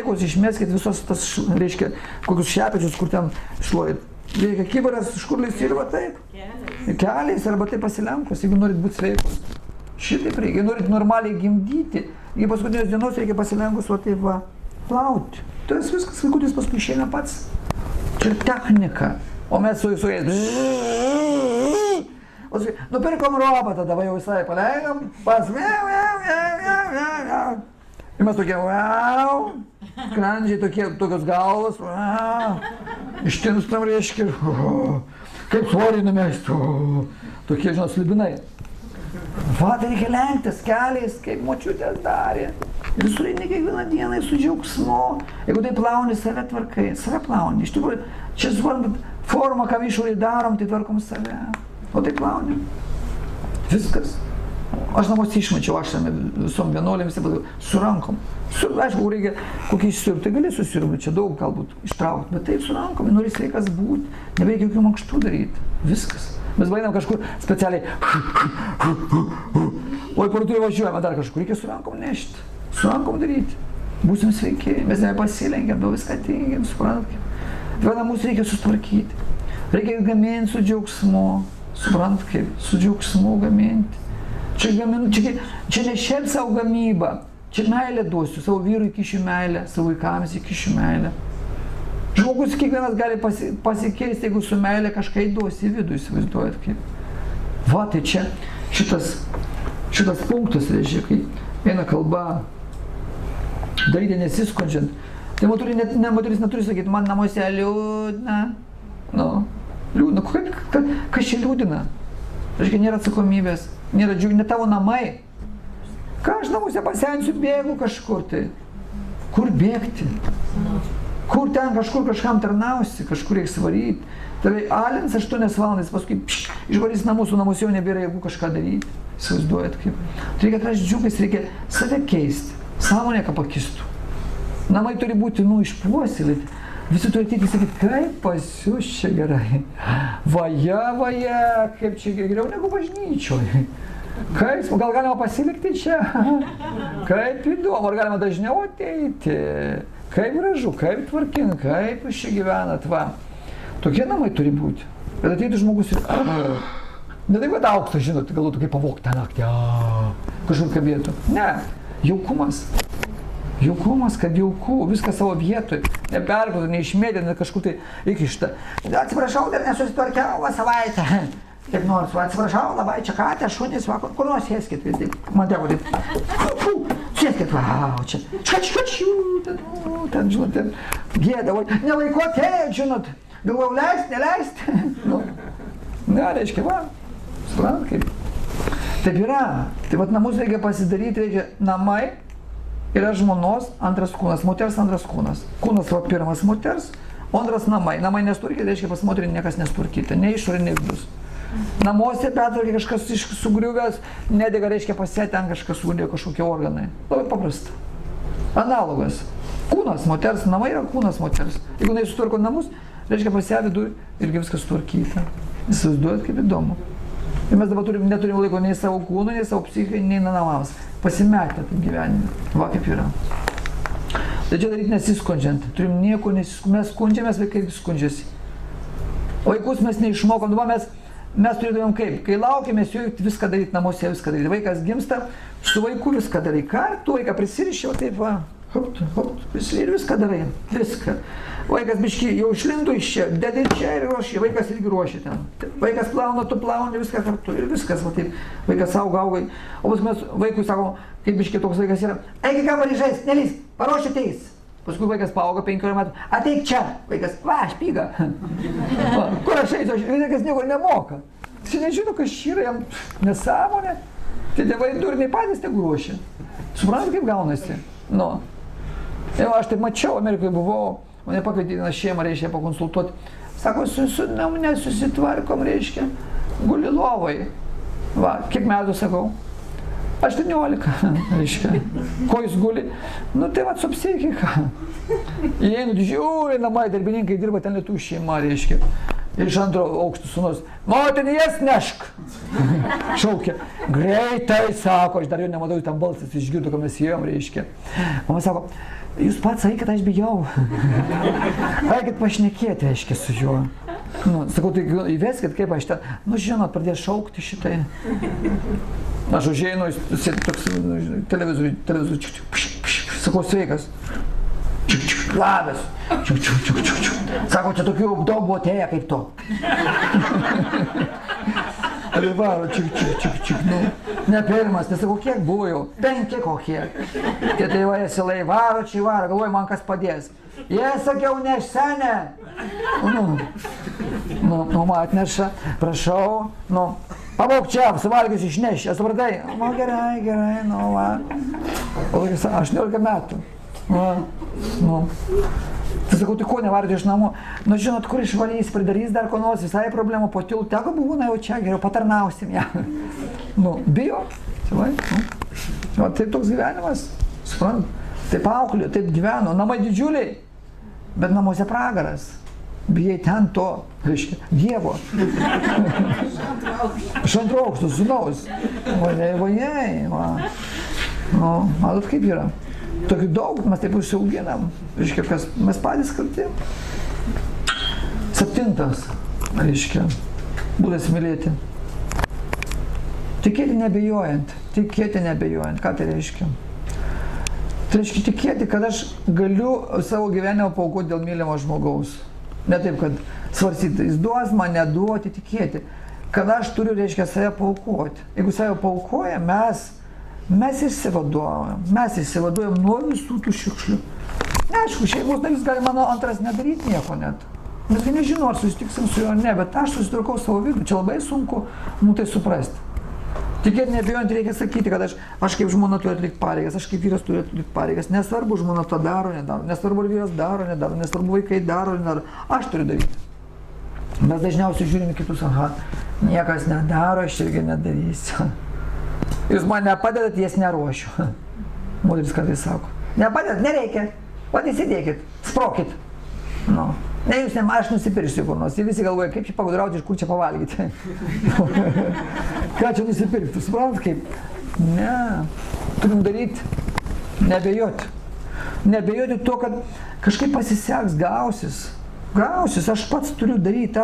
sveikus, išmeskit visos tas, reiškia, kokius šepečius, kur ten šluojat. Reikia kibaras, škurliais ir va taip. Keliais arba taip pasilenkus, jeigu norit būti sveikus. Šitaip reikia, jeigu norit normaliai gimdyti, iki paskutinės dienos reikia pasilenkus va taip va plauti. Tai viskas, vaikutis paskui išeina pats. Čia technika. O mes su jais. Nupirkom robotą, dabar jau visai paleidom, pas ir mes tokie, skrandžiai tokios galvos, ištinstam reiškia, kaip svorį numest, tokie, žinot, slibinai. Va, tai reikia lenktis keliais, kaip močiutės darė. Ir visur eini kiekvieną dieną su džiaugsmu. Jeigu tai plauni, save tvarkai, save plauni. Iš tikrųjų, čia suprantat, forma, ką išorėje darom, tai tvarkom save. O tai plauni. Viskas. Aš namuose išmačiau, aš visom vienuolėmis su rankom. Aišku, reikia kokį išsiurbti, tai gali susiurbti, čia daug galbūt ištraukti, bet taip su rankom, nori sveikas būti, nereikia jokių mankštų daryti. Viskas. Mes bainam kažkur specialiai. O į parduotuvę važiuojame dar kažkur, reikia su rankom nešti, su rankom daryti. Būsim sveiki, mes nepasilenkiam, bet viską teigiam, suprantat. Vieną mūsų reikia sustvarkyti. Reikia gaminti su džiaugsmu, suprantat kaip, su džiaugsmu gaminti. Čia ne šiaip savo gamybą, čia meilę duosiu, savo vyrui įkišiu meilę, savo vaikams įkišiu meilę. Žmogus kiekvienas gali pasikeisti, jeigu su meilė kažką įduosi į vidų, įsivaizduojat kaip. Va, tai čia šitas punktas, reiškia, kai eina kalba, daryti nesiskundžiant. Tai moteris neturi sakyti, man namuose liūdna. Nu, liūdna. Kas čia liūdina? Reiškia, nėra atsakomybės, nėra džiugiai, ne tavo namai. Ką aš namuose pasensiu, bėgu kažkur tai. Kur bėgti? Kur ten kažkur kažkam tarnausi, kažkur reikia svaryti. Tave alins 8 valandas, paskui išvarys namus, o namuose jau nebėra jėgų kažką daryti. Įsivaizduojat kaip. Tai reikia atrasti džiugas, reikia save keisti. Sąmonė, ką pakistų. Namai turi būti, išpuoselėti. Visi turi ateiti ir sakyti, kaip pas jūs čia gerai. Vaja, kaip čia geriau negu bažnyčioje. Kaip, gal galima pasilikti čia? Kaip įdomu, ar galima dažniau ateiti? Kaip gražu, kaip tvarkinga, kaip jūs čia gyvenat, va. Tokie namai turi būti. Bet ateitų žmogus ir... Ne taip pat aukštas, žinot, galvotų kaip pavogti tą naktį, kažkur kabėtų. Ne, jaukumas. Jaukumas, kad jauku, viską savo vietoj. Neperklotų, neišmėdė, net kažkur tai įkišta. Atsiprašau, dar nesusitvarkiau savaitę. Kaip nors, atsiprašau, labai čia katė, šunys, va, kur nors sėskit, vis tik. Man teko taip. Sėskit, va, čia. Ten, žinot, ten gėda, nelaiko atėjot, žinot. Galvojau, leist, neleist. Ne, reiškia, va, suprantat kaip. Taip yra. Tai vat namus reikia pasidaryti, reikia namai, yra žmonos, antras kūnas, moters antras kūnas. Kūnas va pirmas moters, o antras namai. Namai nesturkyti, reiškia pas moterį niekas nesturkyti, nei išorė, nei vidus. Namuose pertvarkė kažkas sugriuvęs, nedega, reiškia pas ją ten kažkas sugriuvė kažkokie organai. Labai paprasta. Analogas. Kūnas moters, namai yra kūnas moters. Jeigu nesutvarko namus, reiškia pas ją vidų irgi viskas sutvarkyta. Įsivaizduojat, kaip įdomu. Ir mes dabar neturim laiko nei savo kūnui, nei savo psichikai, nei namams. Pasimetę tam gyvenime. Va kaip yra. Tai čia daryti nesiskundžiant. Turim nieko nesiskundžiant. Mes skundžiamės, vaikai skundžiasi. Vaikus mes neišmokom. Mes turėtumėm kaip? Kai laukiamės jų viską daryti namuose, viską daryti. Vaikas gimsta, su vaiku viską darai. Ką? Tu vaiką prisiriši, o taip va. Hop, ir viską darai. Viską. Vaikas biški jau išlindo iš čia, dedi čia ir ruošia. Vaikas irgi ruošia ten. Vaikas plauna, tu plauni, viską kartu. Ir viskas, va taip. Vaikas auga. O paskui mes vaikui sakom, kaip biški toks vaikas yra. Eik į kambarį žaisti, nelįsk, paruošia teis. Paskui vaikas paauga 15 metų. Ateik čia. Vaikas, va, špyga. Kur aš eisiu? Vaikas nieko nemoka. Jis nežino, kas yra jam nesąmonė. Tai tėvai durniai patys tegu ruošia. Suprantate, kaip gaunasi? Nu. Jau aš taip mačiau, Amerikoje buvau, mane pakvietė į šeimą, reiškia, pakonsultuoti. Sako, su namu nesusitvarkom, reiškia, guli lovai. Va, kiek metų sakau? 18, reiškia. Ko jis guli? Nu tai va, su psichika. Įeinu, žiūri, namai, darbininkai dirba, ten lietuvių šeima, reiškia. Ir iš antro aukšto sūnus, motinį jas nešk. Šaukia, greitai, sako, aš dar jau nematau, tam balsas išgirdo, ką mes įėjom, reiškia. Mama sako, jūs pats eikit, aš bijau. Eikit pašnekėti, reiškia, su juo. Nu, sakau, tai įveskit, kaip aš ten, nu žinot, pradės šaukti šitai. Aš užeinu, toks televizorių, sakau, sveikas. Labas. Sako, čia tokių daug buvo atėję kaip to. Ir varo, nu, ne pirmas, tai sakau, kiek buvo jau? 5 kokie. Tie tėvai asilai, varo, čia varo, galvoju, man kas padės. Jie, sakiau, neš senę. Nu, man atneša, prašau, nu, Pamok čia, suvalgysiu išneši, supratai? O gerai, nu va. O vaikas, 18 metų. Va, nu. Tai sakau, tai ko nevardi iš namų? Nu žinot, kur išvalys, pridarys dar ko nors, visai problemų po tilų. Teko būna jau čia, geriau patarnausim ją. Nu, bijo. Tai va, nu. Taip toks gyvenimas, suprant? Taip auklė, taip gyveno, namai didžiuliai, bet namuose pragaras. Bijai ten to, reiškia, Dievo. Iš antro aukšto, sūnaus. Vajai, va. Nu, matot kaip yra. Tokių daug, mes taip užsiauginam. Reiškia, kas mes patys kalti. 7, reiškia, būdas mylėti. Tikėti nebejojant. Ką tai reiškia? Tai reiškia tikėti, kad aš galiu savo gyvenimą paaukoti dėl mylimo žmogaus. Ne taip, kad svarstyti, jis duos man neduoti, tikėti. Kad aš turiu, reiškia, save paaukoti. Jeigu save paaukoja, mes išsivaduojam nuo visų tų šiukšlių. Aišku, šeimos narys gali mano antras nedaryti nieko net. Mes nežinau, ar susitiksim su juo, ne, bet aš susitvarkau savo vidų. Čia labai sunku tai suprasti. Tikėti nebijojant reikia sakyti, kad aš kaip žmona turiu atlikti pareigas, aš kaip vyras turiu atlikti pareigas. Nesvarbu, žmona to daro, nedaro. Nesvarbu, ar vyras daro, nedaro. Nesvarbu, vaikai daro, nedaro. Aš turiu daryti. Mes dažniausiai žiūrime kitus, niekas nedaro, aš irgi nedarysiu. Jūs man nepadedat, jas neruošiu. Moteris kartais sako, nepadedat, nereikia. Pat įsidėkit, sprokit. Nu. Ne, jūs ne, aš nusipirksiu kur nors. Ir visi galvoja, kaip čia pagudrauti, iš kur čia pavalgyti. Ką čia nusipirkti, suprant kaip? Ne, turim daryti, nebejoti. Nebejoti to, kad kažkaip pasiseks, gausis, aš pats turiu daryti,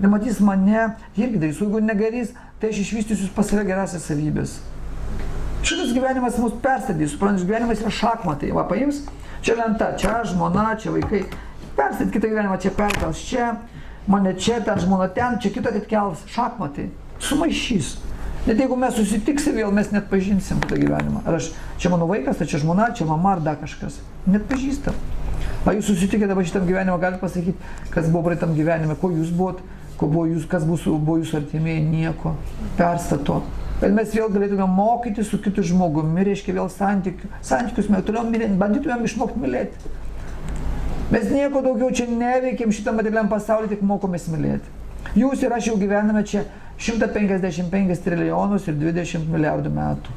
ir matys mane, irgi darys, jeigu negarys, tai aš išvystysiu pas save gerasias savybės. Šitas gyvenimas mus perstatys, suprant, gyvenimas yra šachmatai, va paims, čia lenta, čia žmona, čia vaikai. Persit kitą gyvenimą, čia perkels čia, mane čia, ten žmona ten, čia kitą atkels, šachmatai, sumaišys. Net jeigu mes susitiksim vėl, mes net pažinsim kitą gyvenimą. Ar čia mano vaikas, tai čia žmona, čia mama ar dar kažkas. Net pažįstam. Ar jūs susitikėte dabar šitam gyvenimą, galite pasakyti, kas buvo praeitam gyvenime, ko jūs buvot, kas buvo jūsų artimieji, nieko. Perstato. Bet mes vėl galėtume mokyti su kitu žmogumi, reiškia vėl santykius, mes toliau bandytumėm išmokti mylėti. Mes nieko daugiau čia neveikiam šitam materialiam pasaulyje, tik mokomės mylėti. Jūs ir aš jau gyvename čia 155 trilijonus ir 20 milijardų metų.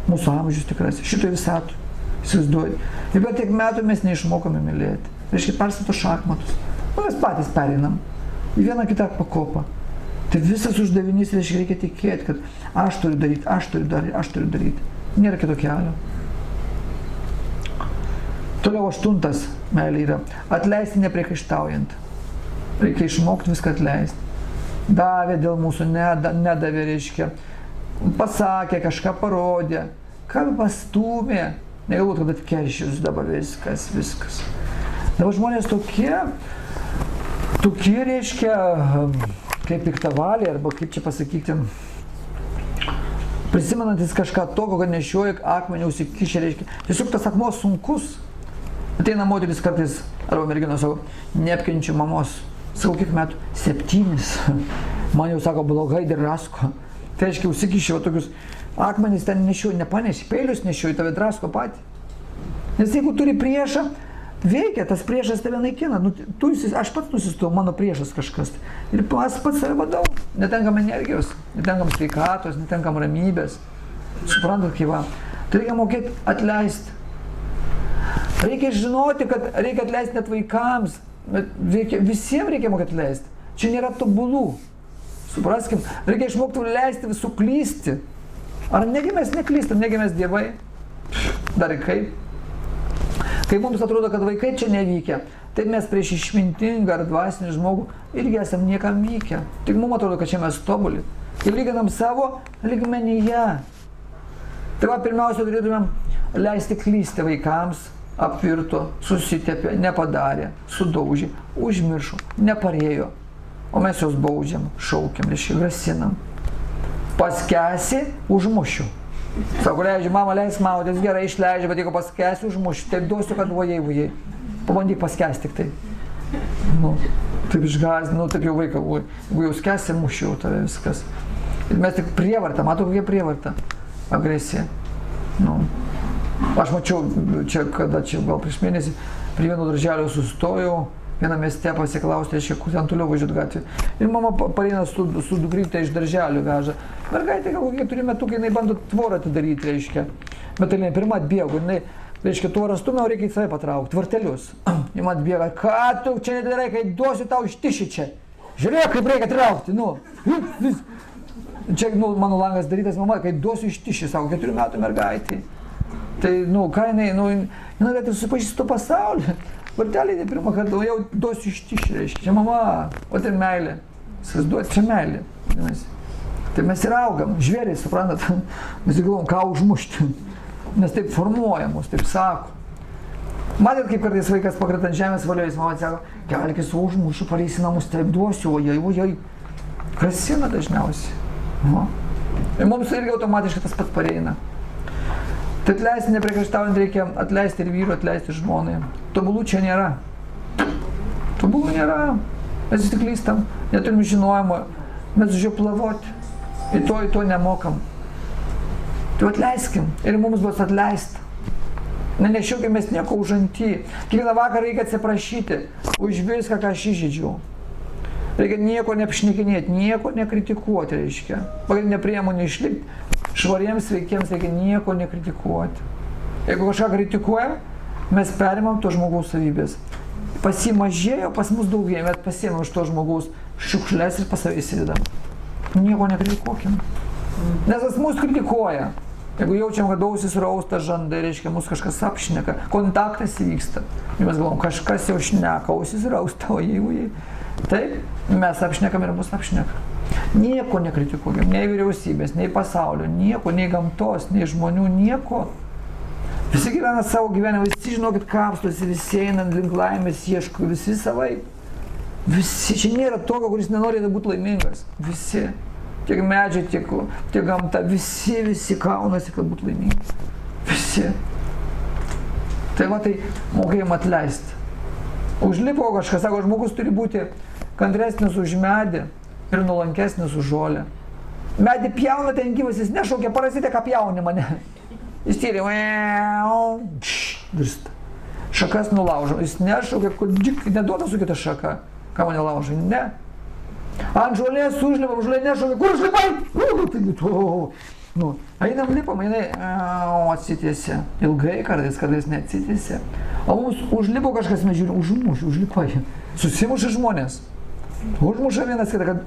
Mūsų amžius tikras, šitoj visatoj. Įsivaizduojate. Ir per tiek metų mes neišmokome mylėti. Reiškia, perstato šachmatus. Mes patys pereinam į vieną kitą pakopą. Tai visas uždavinys, reiškia, reikia tikėti, kad aš turiu daryti. Nėra kito kelio. Toliau 8 meilė yra atleisti nepriekaištaujant. Reikia išmokti viską atleisti. Davė dėl mūsų, nedavė, reiškia. Pasakė, kažką parodė. Ką pastūmė. Negalvot, kad atkeršys dabar viskas. Dabar žmonės tokie, reiškia, kaip piktavaliai, arba kaip čia pasakyti, prisimenantis kažką tokio, kad nešioja akmenį užsikišę, reiškia. Tiesiog tas akmuo sunkus. Ateina moteris kartais, arba merginos sako, neapkenčiu mamos. Sakau, kiek metų? 7. Man jau sako, blogai drasko. Tai reiškia, užsikišė tokius akmenys ten nešioja, nepaneši, peilius nešioja, tave drasko patį. Nes jeigu turi priešą, veikia, tas priešas tave naikina. Aš pats nusistu, mano priešas kažkas. Ir pats save vadau. Netenkam energijos, netenkam sveikatos, netenkam ramybės. Suprantat, kaip va. Tai reikia mokėti atleisti. Reikia žinoti, kad reikia atleisti net vaikams, bet visiems reikia mokėti atleisti. Čia nėra tobulų. Supraskim, reikia išmokti leisti visų klysti. Ar negi mes neklystam, negi mes dievai? Dar ir kaip? Kai mums atrodo, kad vaikai čia nevykę, tai mes prieš išmintingą ar dvasinį žmogų irgi esam niekam vykę. Tik mums atrodo, kad čia mes tobuli. Ir lyginam savo lygmenyje. Tai va, pirmiausia, turėtumėm leisti klysti vaikams. Apvirto, susitepė, nepadarė, sudaužė, užmiršo, neparėjo. O mes jos baudžiam, šaukiam, reiškia, grasinam. Paskesi, užmušiu. Sako, leidžiu, mama, leis maudytis, gerai išleidžia, bet jeigu paskesi, užmušiu, taip duosiu, kad vojai. Pabandyk paskesti tik tai. Taip išgąsdinu, taip jau vaiką, jeigu jau skesi, mušiu tave viskas. Ir mes tik prievartą, matau kokia prievarta, agresija. Nu. Aš mačiau, čia gal prieš mėnesį, prie vieno darželio sustojau, vieną mieste pasiklausti, reiškia, kur ten toliau važiuot gatvė. Ir mama pareina su dukryte iš darželio veža. Mergaitė, gal kokie 4 metukai, jinai bando tvorą atidaryti, reiškia. Bet tai pirmą atbėgo, jinai, reiškia, tvorą stumia, o reikia į save patraukti, tvartelius. Ji man atbėga, ką tu čia nedarai, kai duosiu tau ištiši čia. Žiūrėk, kaip reikia traukti, nu. Čia, nu, mano langas darytas, mama, kai duosiu ištiši, sako, 4 metų mergaitė. Tai, nu, ką jinai, nu, jinai galėtų susipažįsti su to pasauliu. Vartelį, pirmą kartą, jau duosiu ištiši, reiškia. Čia mama, o tai meilė. Įsivaizduoti, čia meilė. Tai mes ir augam, žvėriai, suprantat, mes galvom, ką užmušti. Nes taip formuoja mus, taip sako. Matėt, kaip kartais vaikas pakrita ant žemės valiojais, mama sako, kelkis užmušiu, pareisi namus, taip duosiu, ojai. Grasina dažniausiai. Nu. Ir mums irgi automatiškai tas pats pareina. Tai atleisti nepriekaištaujant reikia atleisti ir vyrui, atleisti ir žmonai. Tobulų čia nėra. Tobulų nėra. Mes vis tik klystam, neturim žinojimo, mes už jo plavoti. Ir to nemokam. Tai atleiskim ir mums bus atleista. Nenešiokimės nieko užantį. Kiekvieną vakarą reikia atsiprašyti už viską, ką aš įžeidžiau. Reikia nieko neapšnekinėti, nieko nekritikuoti, reiškia. Pagrindinė priemonė išlikti švariems, sveikiems, reikia nieko nekritikuoti. Jeigu kažką kritikuojam, mes perimam to žmogaus savybės. Pas jį mažėjo, pas mus daugėjo, bet pasiėmėm iš to žmogaus šiukšlės ir pas save įsidedam. Nieko nekritikuokim. Nes tas mus kritikuoja. Jeigu jaučiam, kad ausis rausta žandai, reiškia, mus kažkas apšneka, kontaktas įvyksta. Ir mes galvom, kažkas jau šneka, ausis rausta, o jeigu jį. Taip, mes apšnekam ir mus apšneka. Nieko nekritikuokim, nei vyriausybės, nei pasaulio, nieko, nei gamtos, nei žmonių, nieko. Visi gyvena savo gyvenimą, visi žinokit kapstosi, visi einant link laimės, ieško, visi savai. Visi, čia nėra tokio, kuris nenori būti laimingas. Visi. Tiek medžiai, tiek gamta, visi kaunasi, kad būtų laimingi. Visi. Tai va, tai mokėjim atleisti. Užlipo kažkas, sako, žmogus turi būti kantresnis už medį ir nuolankesnis už žolę. Medį pjauna ten gyvas, jis nešaukia, parazitė, ką pjauni mane. Jis tyri, virsta. Šakas nulaužo, jis nešaukia, neduoda su kita šaka, ką mane laužo, ne. Ant žolės užlipam, žolė nešaukia, kur užlipai? Nu, einam lipam, jinai atsitėsi. Ilgai kartais neatsitėsi. O mums užlipo kažkas, mes žiūrim, užlipai. Susimuša žmonės. Užmuša vienas kitą, kad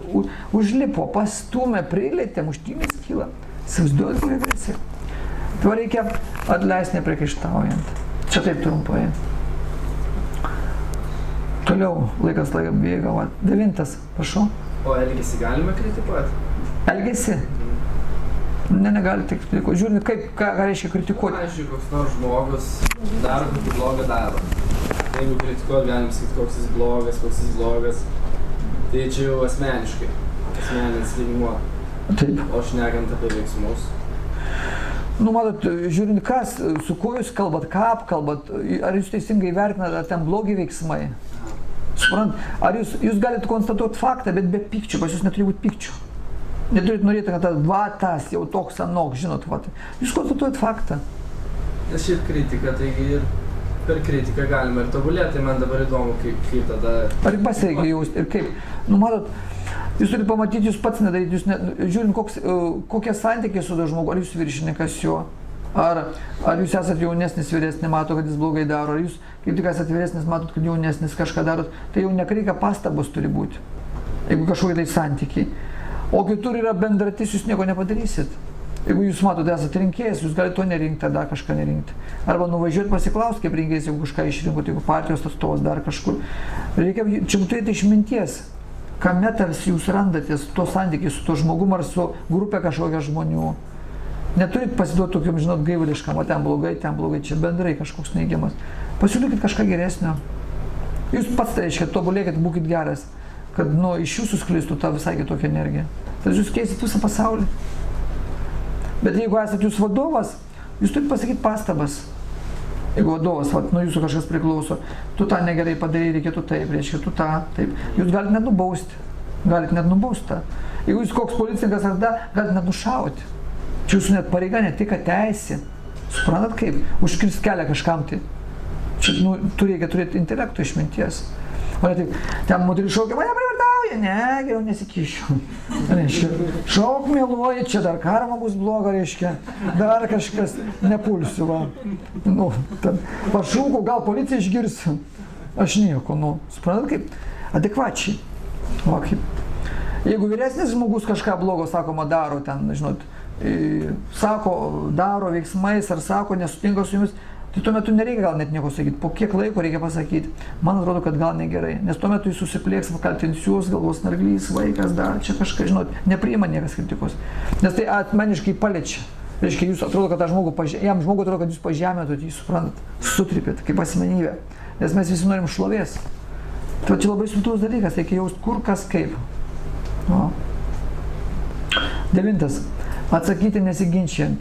užlipo, pastumė, prilėtė, muštynės kyla. Įsivaizduojat, kokia agresija. Tai reikia atleisti nepriekaištaujant. Čia taip trumpai. Toliau laikas bėga. 9, prašau. O elgesį galime kritikuoti? Elgesį? Negali tik kritikuoti. Žiūrint, ką reiškia kritikuoti. Pavyzdžiui, koks nors žmogus daro kokį blogą darbą. Jeigu kritikuoti, galim sakyti, koks jis blogas. Tai čia jau asmeniškai. Asmeninis lygmuo. Taip. O šnekant apie veiksmus. Nu, matot, žiūrint, kas, su kuo jūs kalbat, ką apkalbat, ar jūs teisingai vertinate, ar ten blogi veiksmai. Suprant, ar jūs galite konstatuoti faktą, bet be pykčių, pas jūs neturi būti pykčių. Neturite norėti, kad tas jau toks anoks, žinot, va. Jūs konstatuojat faktą. Nes šiaip kritika, taigi ir per kritiką galime ir tobulėti, tai man dabar įdomu, kaip tada... Ar pasveikia jūs ir kaip, nu, matot, jūs turite pamatyti, jūs pats nedaryti, jūs žiūrint, kokie santykiai su to žmogu, ar jūs viršininkas jo, ar jūs esate jaunesnis, vyresnis, mato, kad jis blogai daro, ar jūs, kaip tik esate vyresnis, matot, kad jaunesnis kažką darot, tai jau nekreikia pastabos turi būti, jeigu kažkokie tai santykiai. O kitur yra bendratis, jūs nieko nepadarysit. Jeigu jūs matote, esate rinkėjas, jūs galite to nerinkti, tada kažką nerinkti. Arba nuvažiuoti pasiklausti, kaip rinkėjas, jeigu kažką išrinkote, jeigu partijos atstovas dar kažkur. Reikia čia turėti išminties. Kame tarsi jūs randatės to santykiai su to žmogum ar su grupė kažkokia žmonių. Neturit pasiduoti tokiam, žinot, gaivališkam, o ten blogai, čia bendrai kažkoks neigiamas. Pasiūlykit kažką geresnio. Jūs pats tai reiškia, tobulėkit, būkit geras, kad iš jūsų sklistų tą visai kitokią energiją. Tai jūs keisit visą pasaulį. Bet jeigu esate jūs vadovas, jūs turite pasakyti pastabas. Jeigu vadovas, nuo jūsų kažkas priklauso, tu tą negerai padarei, reikėtų taip, reiškia, tu tą, taip. Jūs galite net nubausti. Jeigu jūs koks policininkas ar da, galite net nušauti. Čia jūsų net pareiga, ne tik teisė. Suprantat kaip? Užkirst kelią kažkam tai. Čia reikia turėti intelekto išminties. O ne taip, ten moteris šaukia, mane privartauja, ne, geriau nesikišiu. Reiškia, šauk mėluoji, čia dar karma bus bloga, reiškia, dar kažkas nepulsiu, va. Nu, ten, pašūkau, gal policija išgirsiu. Aš nieko, nu, suprantat kaip? Adekvačiai. Va, kaip. Jeigu vyresnis žmogus kažką blogo, sakoma, daro ten, žinot, sako, daro veiksmais ar sako, nesutinka su jumis, tai tuo metu nereikia gal net nieko sakyti. Po kiek laiko reikia pasakyti, man atrodo, kad gal negerai. Nes tuo metu jis susiplėks, kaltins jūs, galvos narglys, vaikas, dar čia kažką, žinot, nepriima niekas kritikos. Nes tai asmeniškai paliečia. Reiškia, jūs atrodo, kad jam žmogui atrodo, kad jūs pažemėtot, jūs suprantat, sutripėt kaip asmenybė. Nes mes visi norim šlovės. Tai čia labai subtilus dalykas, reikia jaust kur, kas, kaip. O. 9. Atsakyti nesiginčiant.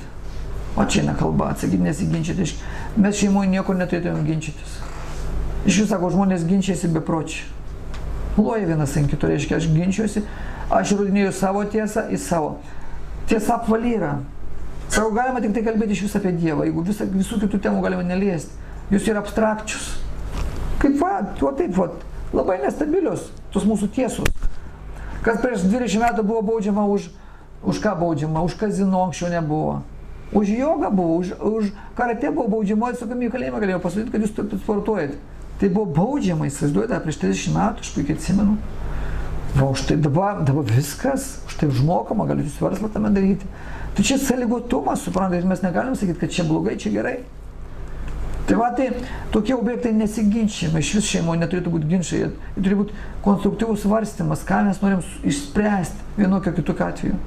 O čia eina kalba, atsakyti nesiginčyti. Mes šeimoje niekur neturėtumėm ginčytis. Iš jų sako, žmonės ginčiasi bepročiai. Loja vienas ant kito, reiškia, aš ginčiuosi, aš įrodinėju savo tiesą į savo. Tiesa apvali yra. Sako, galima tik tai kalbėti iš vis apie Dievą, jeigu visų kitų temų galima neliesti. Jūs yra abstrakčius. Kaip va, taip va, labai nestabilios tos mūsų tiesos. Kas prieš 20 metų buvo baudžiama už ką baudžiama? Už kazino anksčiau nebuvo. Už jogą buvo, už karate buvo baudžiama, atsakomybė kalėjimą galėjo pasakyti, kad jūs sportuojate. Tai buvo baudžiama, įsivaizduojate, prieš 30 metų, aš puikiai atsimenu. Va, už tai dabar viskas, už tai užmokama, galite jūs verslą tame daryti. Tai čia sąlygotumas, suprantate, mes negalim sakyti, kad čia blogai, čia gerai. Tai va, tai tokie objektai nesiginčiami, iš vis šeimoje neturėtų būti ginčai, jie turi būti konstruktyvus svarstymas, ką mes norim išspręsti vienokio kitokiu atveju.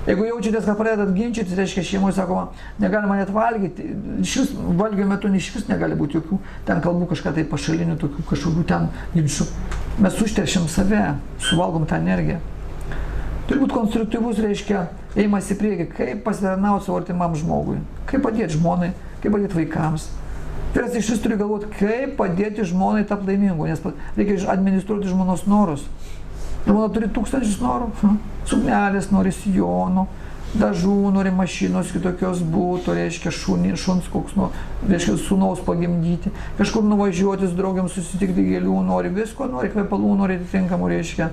Jeigu jaučiatės, kad pradėdat ginčytis, reiškia šeimoje sakoma, negalima net valgyti, šis valgio metu iš vis negali būti jokių, ten kalbų kažką tai pašalinių, tokių kažkokių ten ginčių. Mes užteršiam save, suvalgom tą energiją. Turi būti konstruktyvus, reiškia, ėjimas į priekį, kaip pasitarnauti savo artimam žmogui, kaip padėti žmonai, kaip padėti vaikams. Vyras iš vis turi galvoti, kaip padėti žmonai tapti laimingu, nes reikia administruoti žmonos norus. Žmona turi 1000 norų, suknelės, nori sijonų, dažų, nori mašinos, kitokios būtų, reiškia šuns koks, reiškia sūnaus pagimdyti, kažkur nuvažiuoti su draugiam susitikti gėlių, nori visko, nori kvepalų, nori atitinkamų, reiškia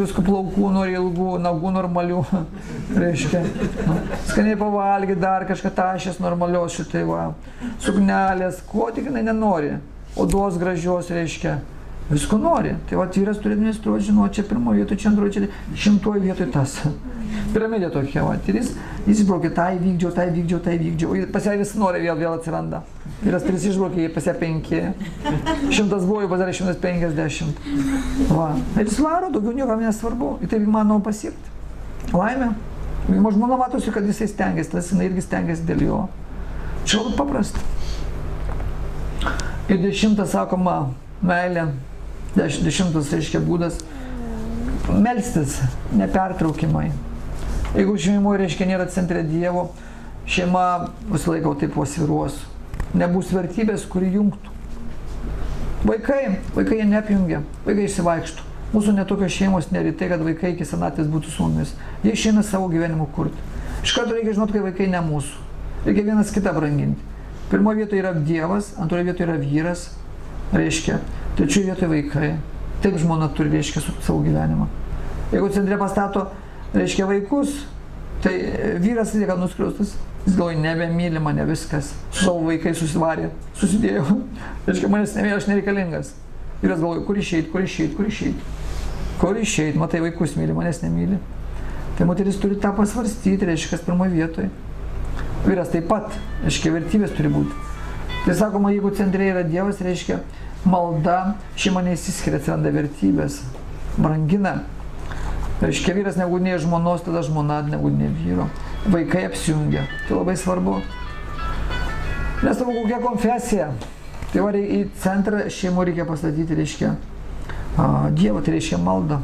visko plaukų, nori ilgų, nagų normalių, reiškia, skaniai pavalgyti, dar kažką tašės normalios šitai va, suknelės, ko tik jinai nenori, odos gražios, reiškia. Visko nori. Tai va, vyras turi administruoti, žinoti, čia pirmoje vietoje, čia antroje, čia 100 vietoje tas. Piramidė tokia, va. Ir jis išbraukė, tai vykdžiau. Pas ją vis nori vėl atsiranda. Vyras 3 išbraukė, pas ją 5. 100 buvo, pas ją 150. Va. Ir jis varo, daugiau niekam nesvarbu. Ir taip įmanoma pasiekti. Laimė. Žmona matosi, kad jisai stengiasi, tas jinai irgi stengiasi dėl jo. Čia labai paprasta. Ir 10 sakoma, meilė. 10 reiškia būdas melstis nepertraukimai. Jeigu šeimoje reiškia nėra centre Dievo, šeima visą laiką taip pasviruos. Nebus vertybės, kuri jungtų. Vaikai jie neapjungia, vaikai išsivaikštų. Mūsų netokios šeimos nėra tai, kad vaikai iki senatvės būtų su mumis. Jie išeina savo gyvenimą kurti. Iš karto reikia žinoti, kad vaikai ne mūsų. Reikia vienas kitą branginti. Pirmoje vietoje yra Dievas, antroje vietoje yra vyras, reiškia. Trečioje vietoje vaikai. Taip žmona turi, reiškia, savo gyvenimą. Jeigu centre pastato, reiškia, vaikus, tai vyras lieka nuskriaustas. Jis galvoja, nebemyli mane, viskas. Su savo vaikai susivarė, susidėjau. Reiškia, manęs nemyli, aš nereikalingas. Vyras galvoja, kur išeit, matai, vaikus myli, manęs nemyli. Tai moteris turi tą pasvarstyti, reiškia, kas pirmoje vietoje. Vyras taip pat, reiškia, vertybės turi būti. Tai sakoma, jeigu centre yra Dievas, reiškia, malda, šeima neįsiskiria, atsiranda vertybės, brangina. Reiškia, vyras negudinėja žmonos, tada žmona negudinėja vyro. Vaikai apsijungia, tai labai svarbu. Nesvarbu, kokia konfesija. Tai va, į centrą šeimų reikia pastatyti, reiškia, Dievą, tai reiškia maldą.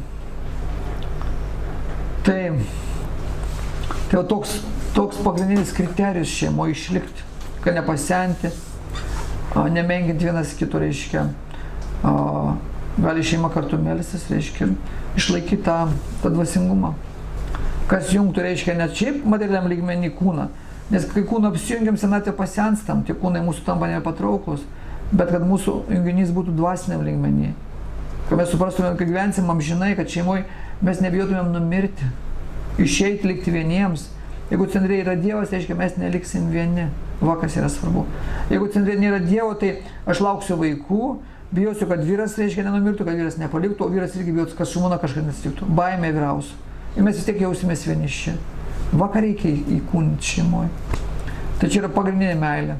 Tai va, toks pagrindinis kriterijus šeimoje išlikti, kad nepasenti, nemenkinti vienas kito, reiškia, gali šeima kartu melstis, reiškia, išlaikyti tą dvasingumą. Kas jungtų, reiškia, net šiaip materialiam lygmenį kūną. Nes kai kūną apsijungiam, senatvė pasenstam, tie kūnai mūsų tampa nepatrauklus, bet kad mūsų junginys būtų dvasiniam lygmenį. Kad mes suprastumėm, kad gyvensim amžinai, kad šeimoje mes nebijotumėm numirti, išeiti, likti vieniems. Jeigu centre yra Dievas, reiškia, mes neliksim vieni. Va, kas yra svarbu. Jeigu centre nėra Dievo, tai aš lauksiu vaikų, bijosiu, kad vyras, reiškia, nenumirtų, kad vyras nepaliktų, o vyras irgi bijosiu, kad žmona kažkas nesitiktų. Baimė vyriausių. Ir mes vis tiek jausimės vieniši. Va, ką reikia įkūnyti šeimoje. Tai čia yra pagrindinė meilė.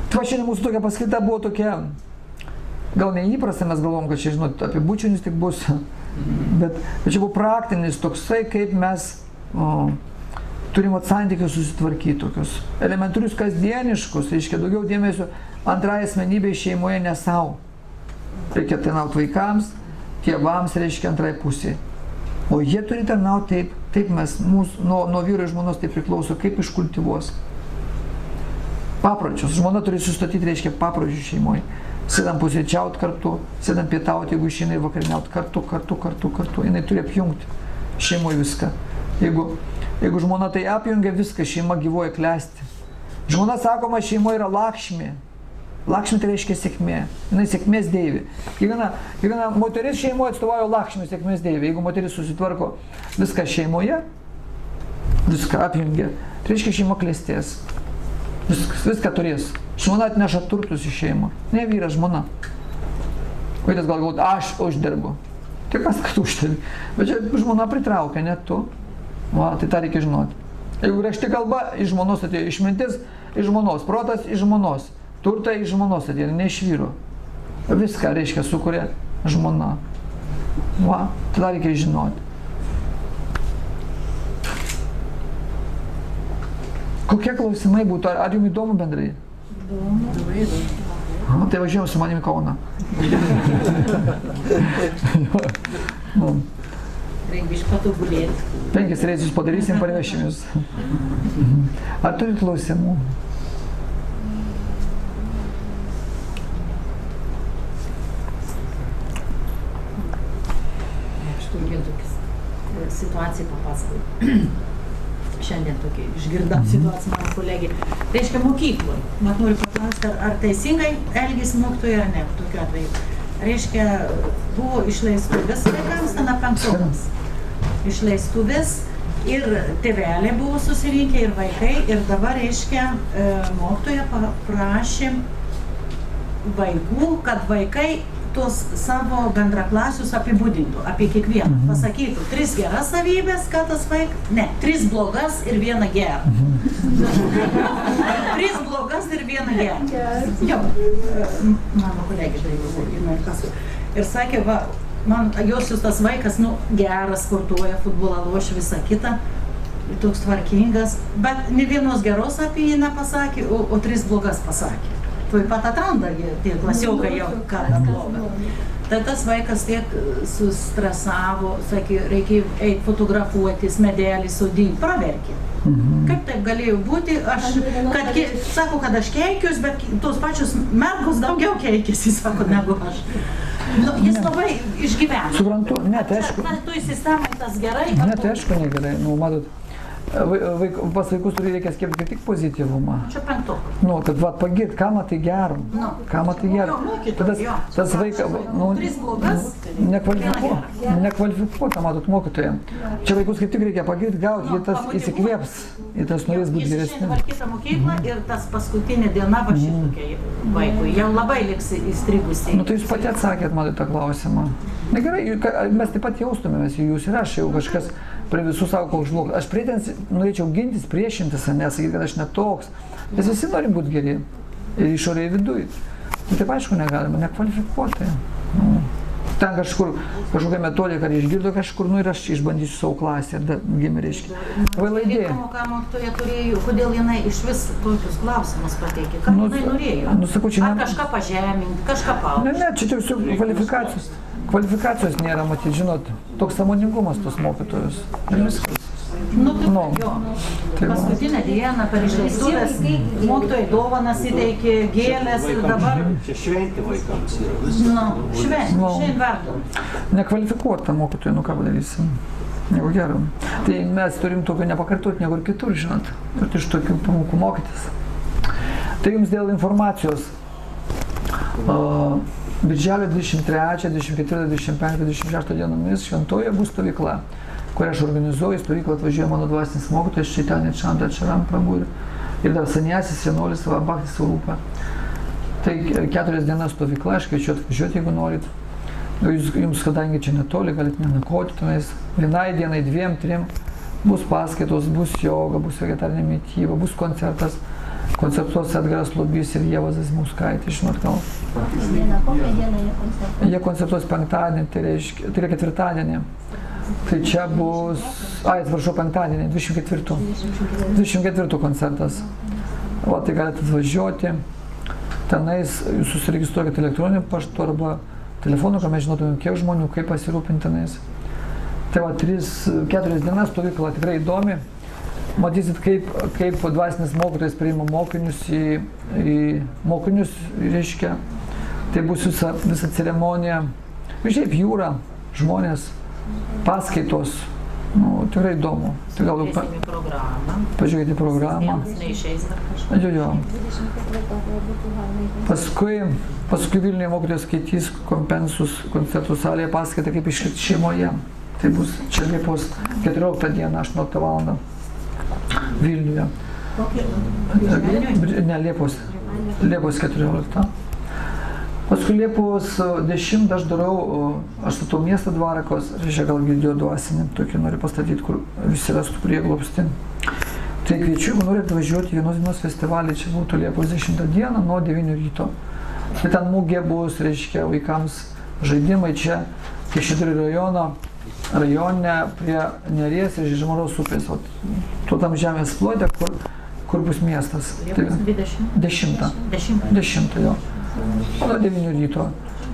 Tai va, šiandien mūsų tokia paskaita buvo tokia, gal neįprasta, mes galvom, kad čia, žinot, apie bučinius tik bus, bet čia buvo praktinis toksai, kaip mes turim santykius susitvarkyti tokius. Elementarius kasdieniškus, reiškia daugiau dėmesio antrai asmenybei šeimoje, ne savo. Reikia tarnauti vaikams, tėvams, reiškia antrai pusė. O jie turi tarnauti taip mes, nuo vyro ir žmonos tai priklauso, kaip iškultivuos. Papročius. Žmona turi sustatyti, reiškia, papročius šeimoje. Sėdam pusryčiauti kartu, sėdam pietauti, jeigu išeina vakariniauti kartu. Jinai turi apjungti šeimoje viską. Jeigu žmona tai apjungia viską, šeima gyvoja klesti. Žmona, sakoma, šeimoje yra lakšmė. Lakšmė tai reiškia sėkmė. Jinai sėkmės deivė. Kiekviena moteris šeimoje atstovauja lakšmė sėkmės deivė. Jeigu moteris susitvarko viską šeimoje, viską apjungia, tai reiškia šeima klestės. Viską turės. Žmona atneša turtus į šeimą. Ne vyras, žmona. Vyras gal galbūt, aš uždirbu. Tai kas, kad uždirbi? Bet čia žmona pritraukia, ne tu. Va, tai tą reikia žinoti. Jeigu rašti kalba, iš žmonos atėjo, išmintis iš žmonos, protas iš žmonos, turtai iš žmonos atėjo, ne iš vyro. Viską, reiškia, sukuria žmona. Va, tada reikia žinoti. Kokie klausimai būtų? Ar jums įdomu bendrai? Įdomu. Tai važiuojam su manimi Kauną. Reikia išpatobulėti. 5 reisus padarysim, parvešim jūs. Ar turit klausimų? Aš turiu vien tokią situaciją papasakoti. Šiandien tokį išgirdau situaciją mano kolegė. Reiškia mokykloje. Mat noriu paklausti, ar teisingai elgėsi mokytoja ar ne, tokiu atveju. Reiškia, buvo išleistuvės vaikams, ten penktokams. Išleistuvės ir tėveliai buvo susirinkę ir vaikai ir dabar, reiškia, mokytoja paprašė vaikų, kad vaikai tuos savo bendraklasius apibūdintų, apie kiekvieną. Pasakytų 3 geras savybės, kad tas vaikas, ne, 3 blogas ir 1 gerą. 3 blogas ir 1 gerą. Jo, mano kolegė tai buvo, ir sakė, va, man josius tas vaikas, geras, sportuoja, futbolą lošia, visą kitą, toks tvarkingas, bet ne vienos geros apie jį nepasakė, o 3 blogas pasakė. Tuoj pat atranda tie klasiokai jau ką blogą. Tai tas vaikas tiek sustresavo, sakė, reikia eiti fotografuotis, medelį sodinti, praverkė. Kaip taip galėjo būti? Sako, kad aš keikiuosi, bet tos pačios mergos daugiau keikėsi, sako, negu aš. Jis labai išgyveno. Suprantu, net aišku. Tu sistemai tas gerai? Net aišku negerai, matot. Pas vaikus reikia skiepti tik pozityvumą. Čia penktokas. Kad pagirt, ką matai geram. Ką matai geram. Tas vaikas, 3 blogas, nekvalifikuota, matot, mokytojam. Čia vaikus kaip tik reikia pagirti, gauti, jie tas įsikvėps, jie tas norės būti geresni. Jis išvarkyta mokyklą ir tas paskutinė diena va šitokia vaikui. Jau labai liks įstrigusi. Tai jūs pati atsakėt, matot, tą klausimą. Negerai, mes taip pat jaustumėmės, jūs ir aš, jau kažkas prie visų savo koks žmogus. Aš norėčiau gintis, priešintis, nesakyti, kad aš netoks. Mes visi norim būti geri. Ir išorėje viduj. Tai taip aišku negalima, nekvalifikuotai. Ten kažkokia metodika, kad išgirdo kažkur, ir aš išbandysiu savo klasę ir gimė, reiškia. Vailaidėja. Kodėl jinai iš vis tokius klausimus pateikė? Ką jinai norėjo? Ar kažką pažeminti, kažką paužti? Ne, čia tiesiog kvalifikacijos nėra, matyti, žinot, toks sąmoningumas tos mokytojus. Ir viskas. Nu, tai Nu. jo. Tai va. Paskutinę dieną per išleistuvės mokytojai dovanas įteikė, gėlės ir dabar, Čia šventė vaikams yra viskas. nu, šventė, Nu. šiandien vertų. Nekvalifikuota mokytoja, nu ką padarysim. Nieko gero. Tai mes turim tokio nepakartoti niekur kitur, žinot. Ir iš tokių pamokų mokytis. Tai jums dėl informacijos. Birželio 23, 24, 25, 26 dienomis Šventoje bus stovykla, kurią aš organizuoju. Stovyklą atvažiuoja mano dvasinis mokytojas, Čaitanė Čanta Čaram Prabhu ir dar seniasis vienuolis Vabhaktis Svarupa. Tai 4 dienas stovykla, aš kviečiu atvažiuoti, jeigu norit. Jums, kadangi čia netoli, galite nenakoti tenais. Vienai dienai, 2, 3 bus paskaitos, bus joga, bus vegetarinė mityba, bus koncertas. Koncertuos Edgaras Lubys ir Ieva Zasimauskaitė, žinot gal. Kokią dieną jie koncertuoja? Jie koncertuos penktadienį, tai yra ketvirtadienį. Tai čia bus, atsiprašau, penktadienį, 24. 24 koncertas. O tai galite atvažiuoti. Tenais jūs susiregistruokite elektroniniu paštu arba telefonu, kad mes žinotumėm, kiek žmonių, kaip pasirūpinti tenais. Tai va, 3-4 dienas stovykla tikrai įdomi. Matysit, kaip dvasinis mokytojas priima mokinius į mokinius, reiškia. Tai bus visa ceremonija. Ir šiaip jūra, žmonės, paskaitos. Nu, tikrai įdomu. Tai gal pažiūrėkite į programą. Jo. Paskui Vilniuje mokytojas skaitys Kompensus koncertų salėje paskaitą, kaip išlikti šeimoje. Tai bus čia Liepos 14 dieną, 18 val. Vilniuje. Ne, Liepos 14. Paskui Liepos 10 aš statau miesto dvarakos, reiškia gal girdėjo dvasinį, tokį noriu pastatyti, kur visi rastų prieglobstį. Tai kviečiu, jeigu norite atvažiuoti vienos dienos festivalį, čia būtų Liepos 10 dieną nuo 9 ryto. Tai ten mūgė bus, reiškia, vaikams žaidimai čia, Kaišiadorių rajone prie Neries ir Žiežmarių upės. Tuo tam žemės plote, kur bus miestas. Liepos 20. 10 jo. Nuo 9 ryto.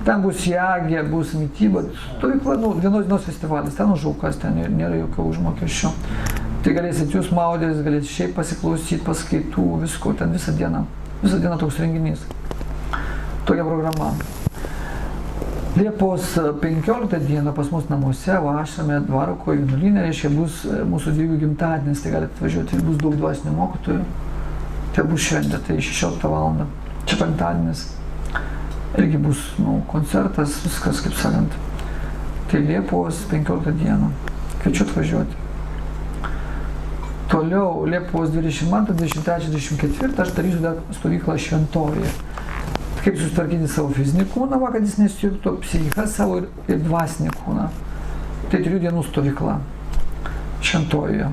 Ten bus jagė, bus mityba. Stovykla, vienos dienos festivalis, ten užaukas, ten nėra jokio užmokesčio. Tai galėsit jūs maudės, galėsit šiaip pasiklausyti, paskaitų, visko, ten visą dieną. Visą dieną toks renginys. Tokia programa. Liepos 15 dieną pas mus namuose, Ašrame, Dvarako, vienuolyne, reiškia, bus mūsų 2 gimtadienis, tai galite atvažiuoti ir bus daug dvasinių mokytojų. Tai bus šventė, tai 16 val. Čia penktadienis. Irgi bus koncertas, viskas, kaip sakant. Tai Liepos 15 dieną. Kviečiu atvažiuoti. Toliau, Liepos 22, 23, 24 aš darysiu dar stovyklą Šventojoje. Kaip susitvarkyti savo fizinį kūną, kad jis nesijungtų, psichiką savo ir dvasinį kūną. Tai 3 dienų stovykla Šventojoje.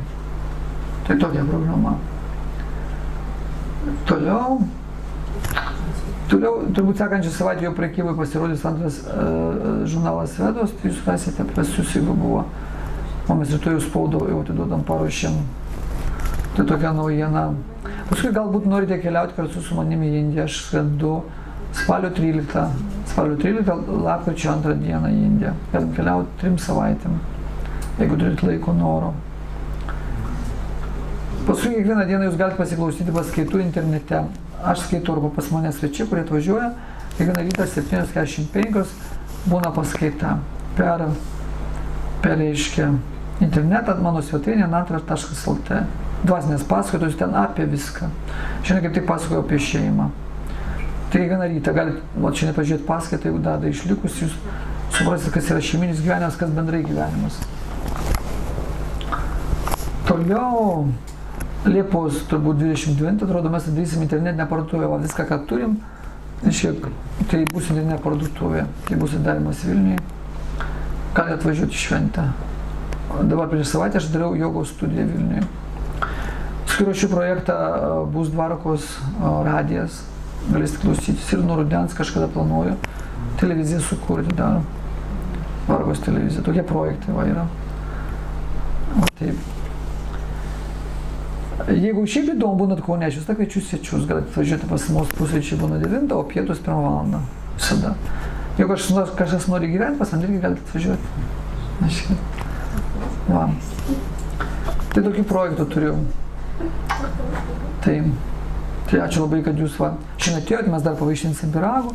Tai tokia programa. Toliau, turbūt sekančią savaitę jau prekybai pasirodys antras žurnalas Vedos, tai jūs rasite pas jūs, jeigu buvo. O mes rytoj jau spaudą jau atiduodam, paruošėm. Tai tokia naujiena. Paskui galbūt norite keliauti kartu su manimi į Indiją, aš skrendu spalio 13, lapkričio 2 dieną į Indiją. Galim keliauti 3 savaitėm, jeigu turit laiko noro. Paskui kiekvieną dieną jūs galite pasiklausyti paskaitų internete. Aš skaitau arba pas mane svečiai, kurie atvažiuoja. Kiekvieną rytą 7:45 būna paskaita per reiškia internetą, mano svetainė natras.lt. Dvasinės paskaitos ten apie viską. Šiandien kaip tik pasakoju apie šeimą. Tai kiekvieną rytą galite šiandien pažiūrėti paskaitą, jeigu dar išlikus, jūs suprasite, kas yra šeiminis gyvenimas, kas bendrai gyvenimas. Toliau, Liepos turbūt 29, atrodo, mes darysim internetinę parduotuvę, viską, ką turim, tai bus internetinė parduotuvė, tai bus atidarymas Vilniuje, galite atvažiuoti į šventę. Dabar prieš savaitę aš dariau jogos studiją Vilniuje. Ruošiu projektą, bus Dvarakos radijas, galėsite klausytis ir nuo rudens kažkada planuoju televiziją sukurti dar, Dvarakos televizija, tokie projektai va yra. O taip. Jeigu šiaip įdomu būnat Kaune, aš visada kviečiu svečius, galite atvažiuoti pas mus, pusryčiai būna 9, o pietus 1 valandą. Visada. Jeigu kažkas nori gyventi, pas man irgi galite atvažiuoti. Va. Tai tokių projektų turiu. Tai ačiū labai, kad jūs va šiandien atėjot, mes dar pavaišinsim pyragų.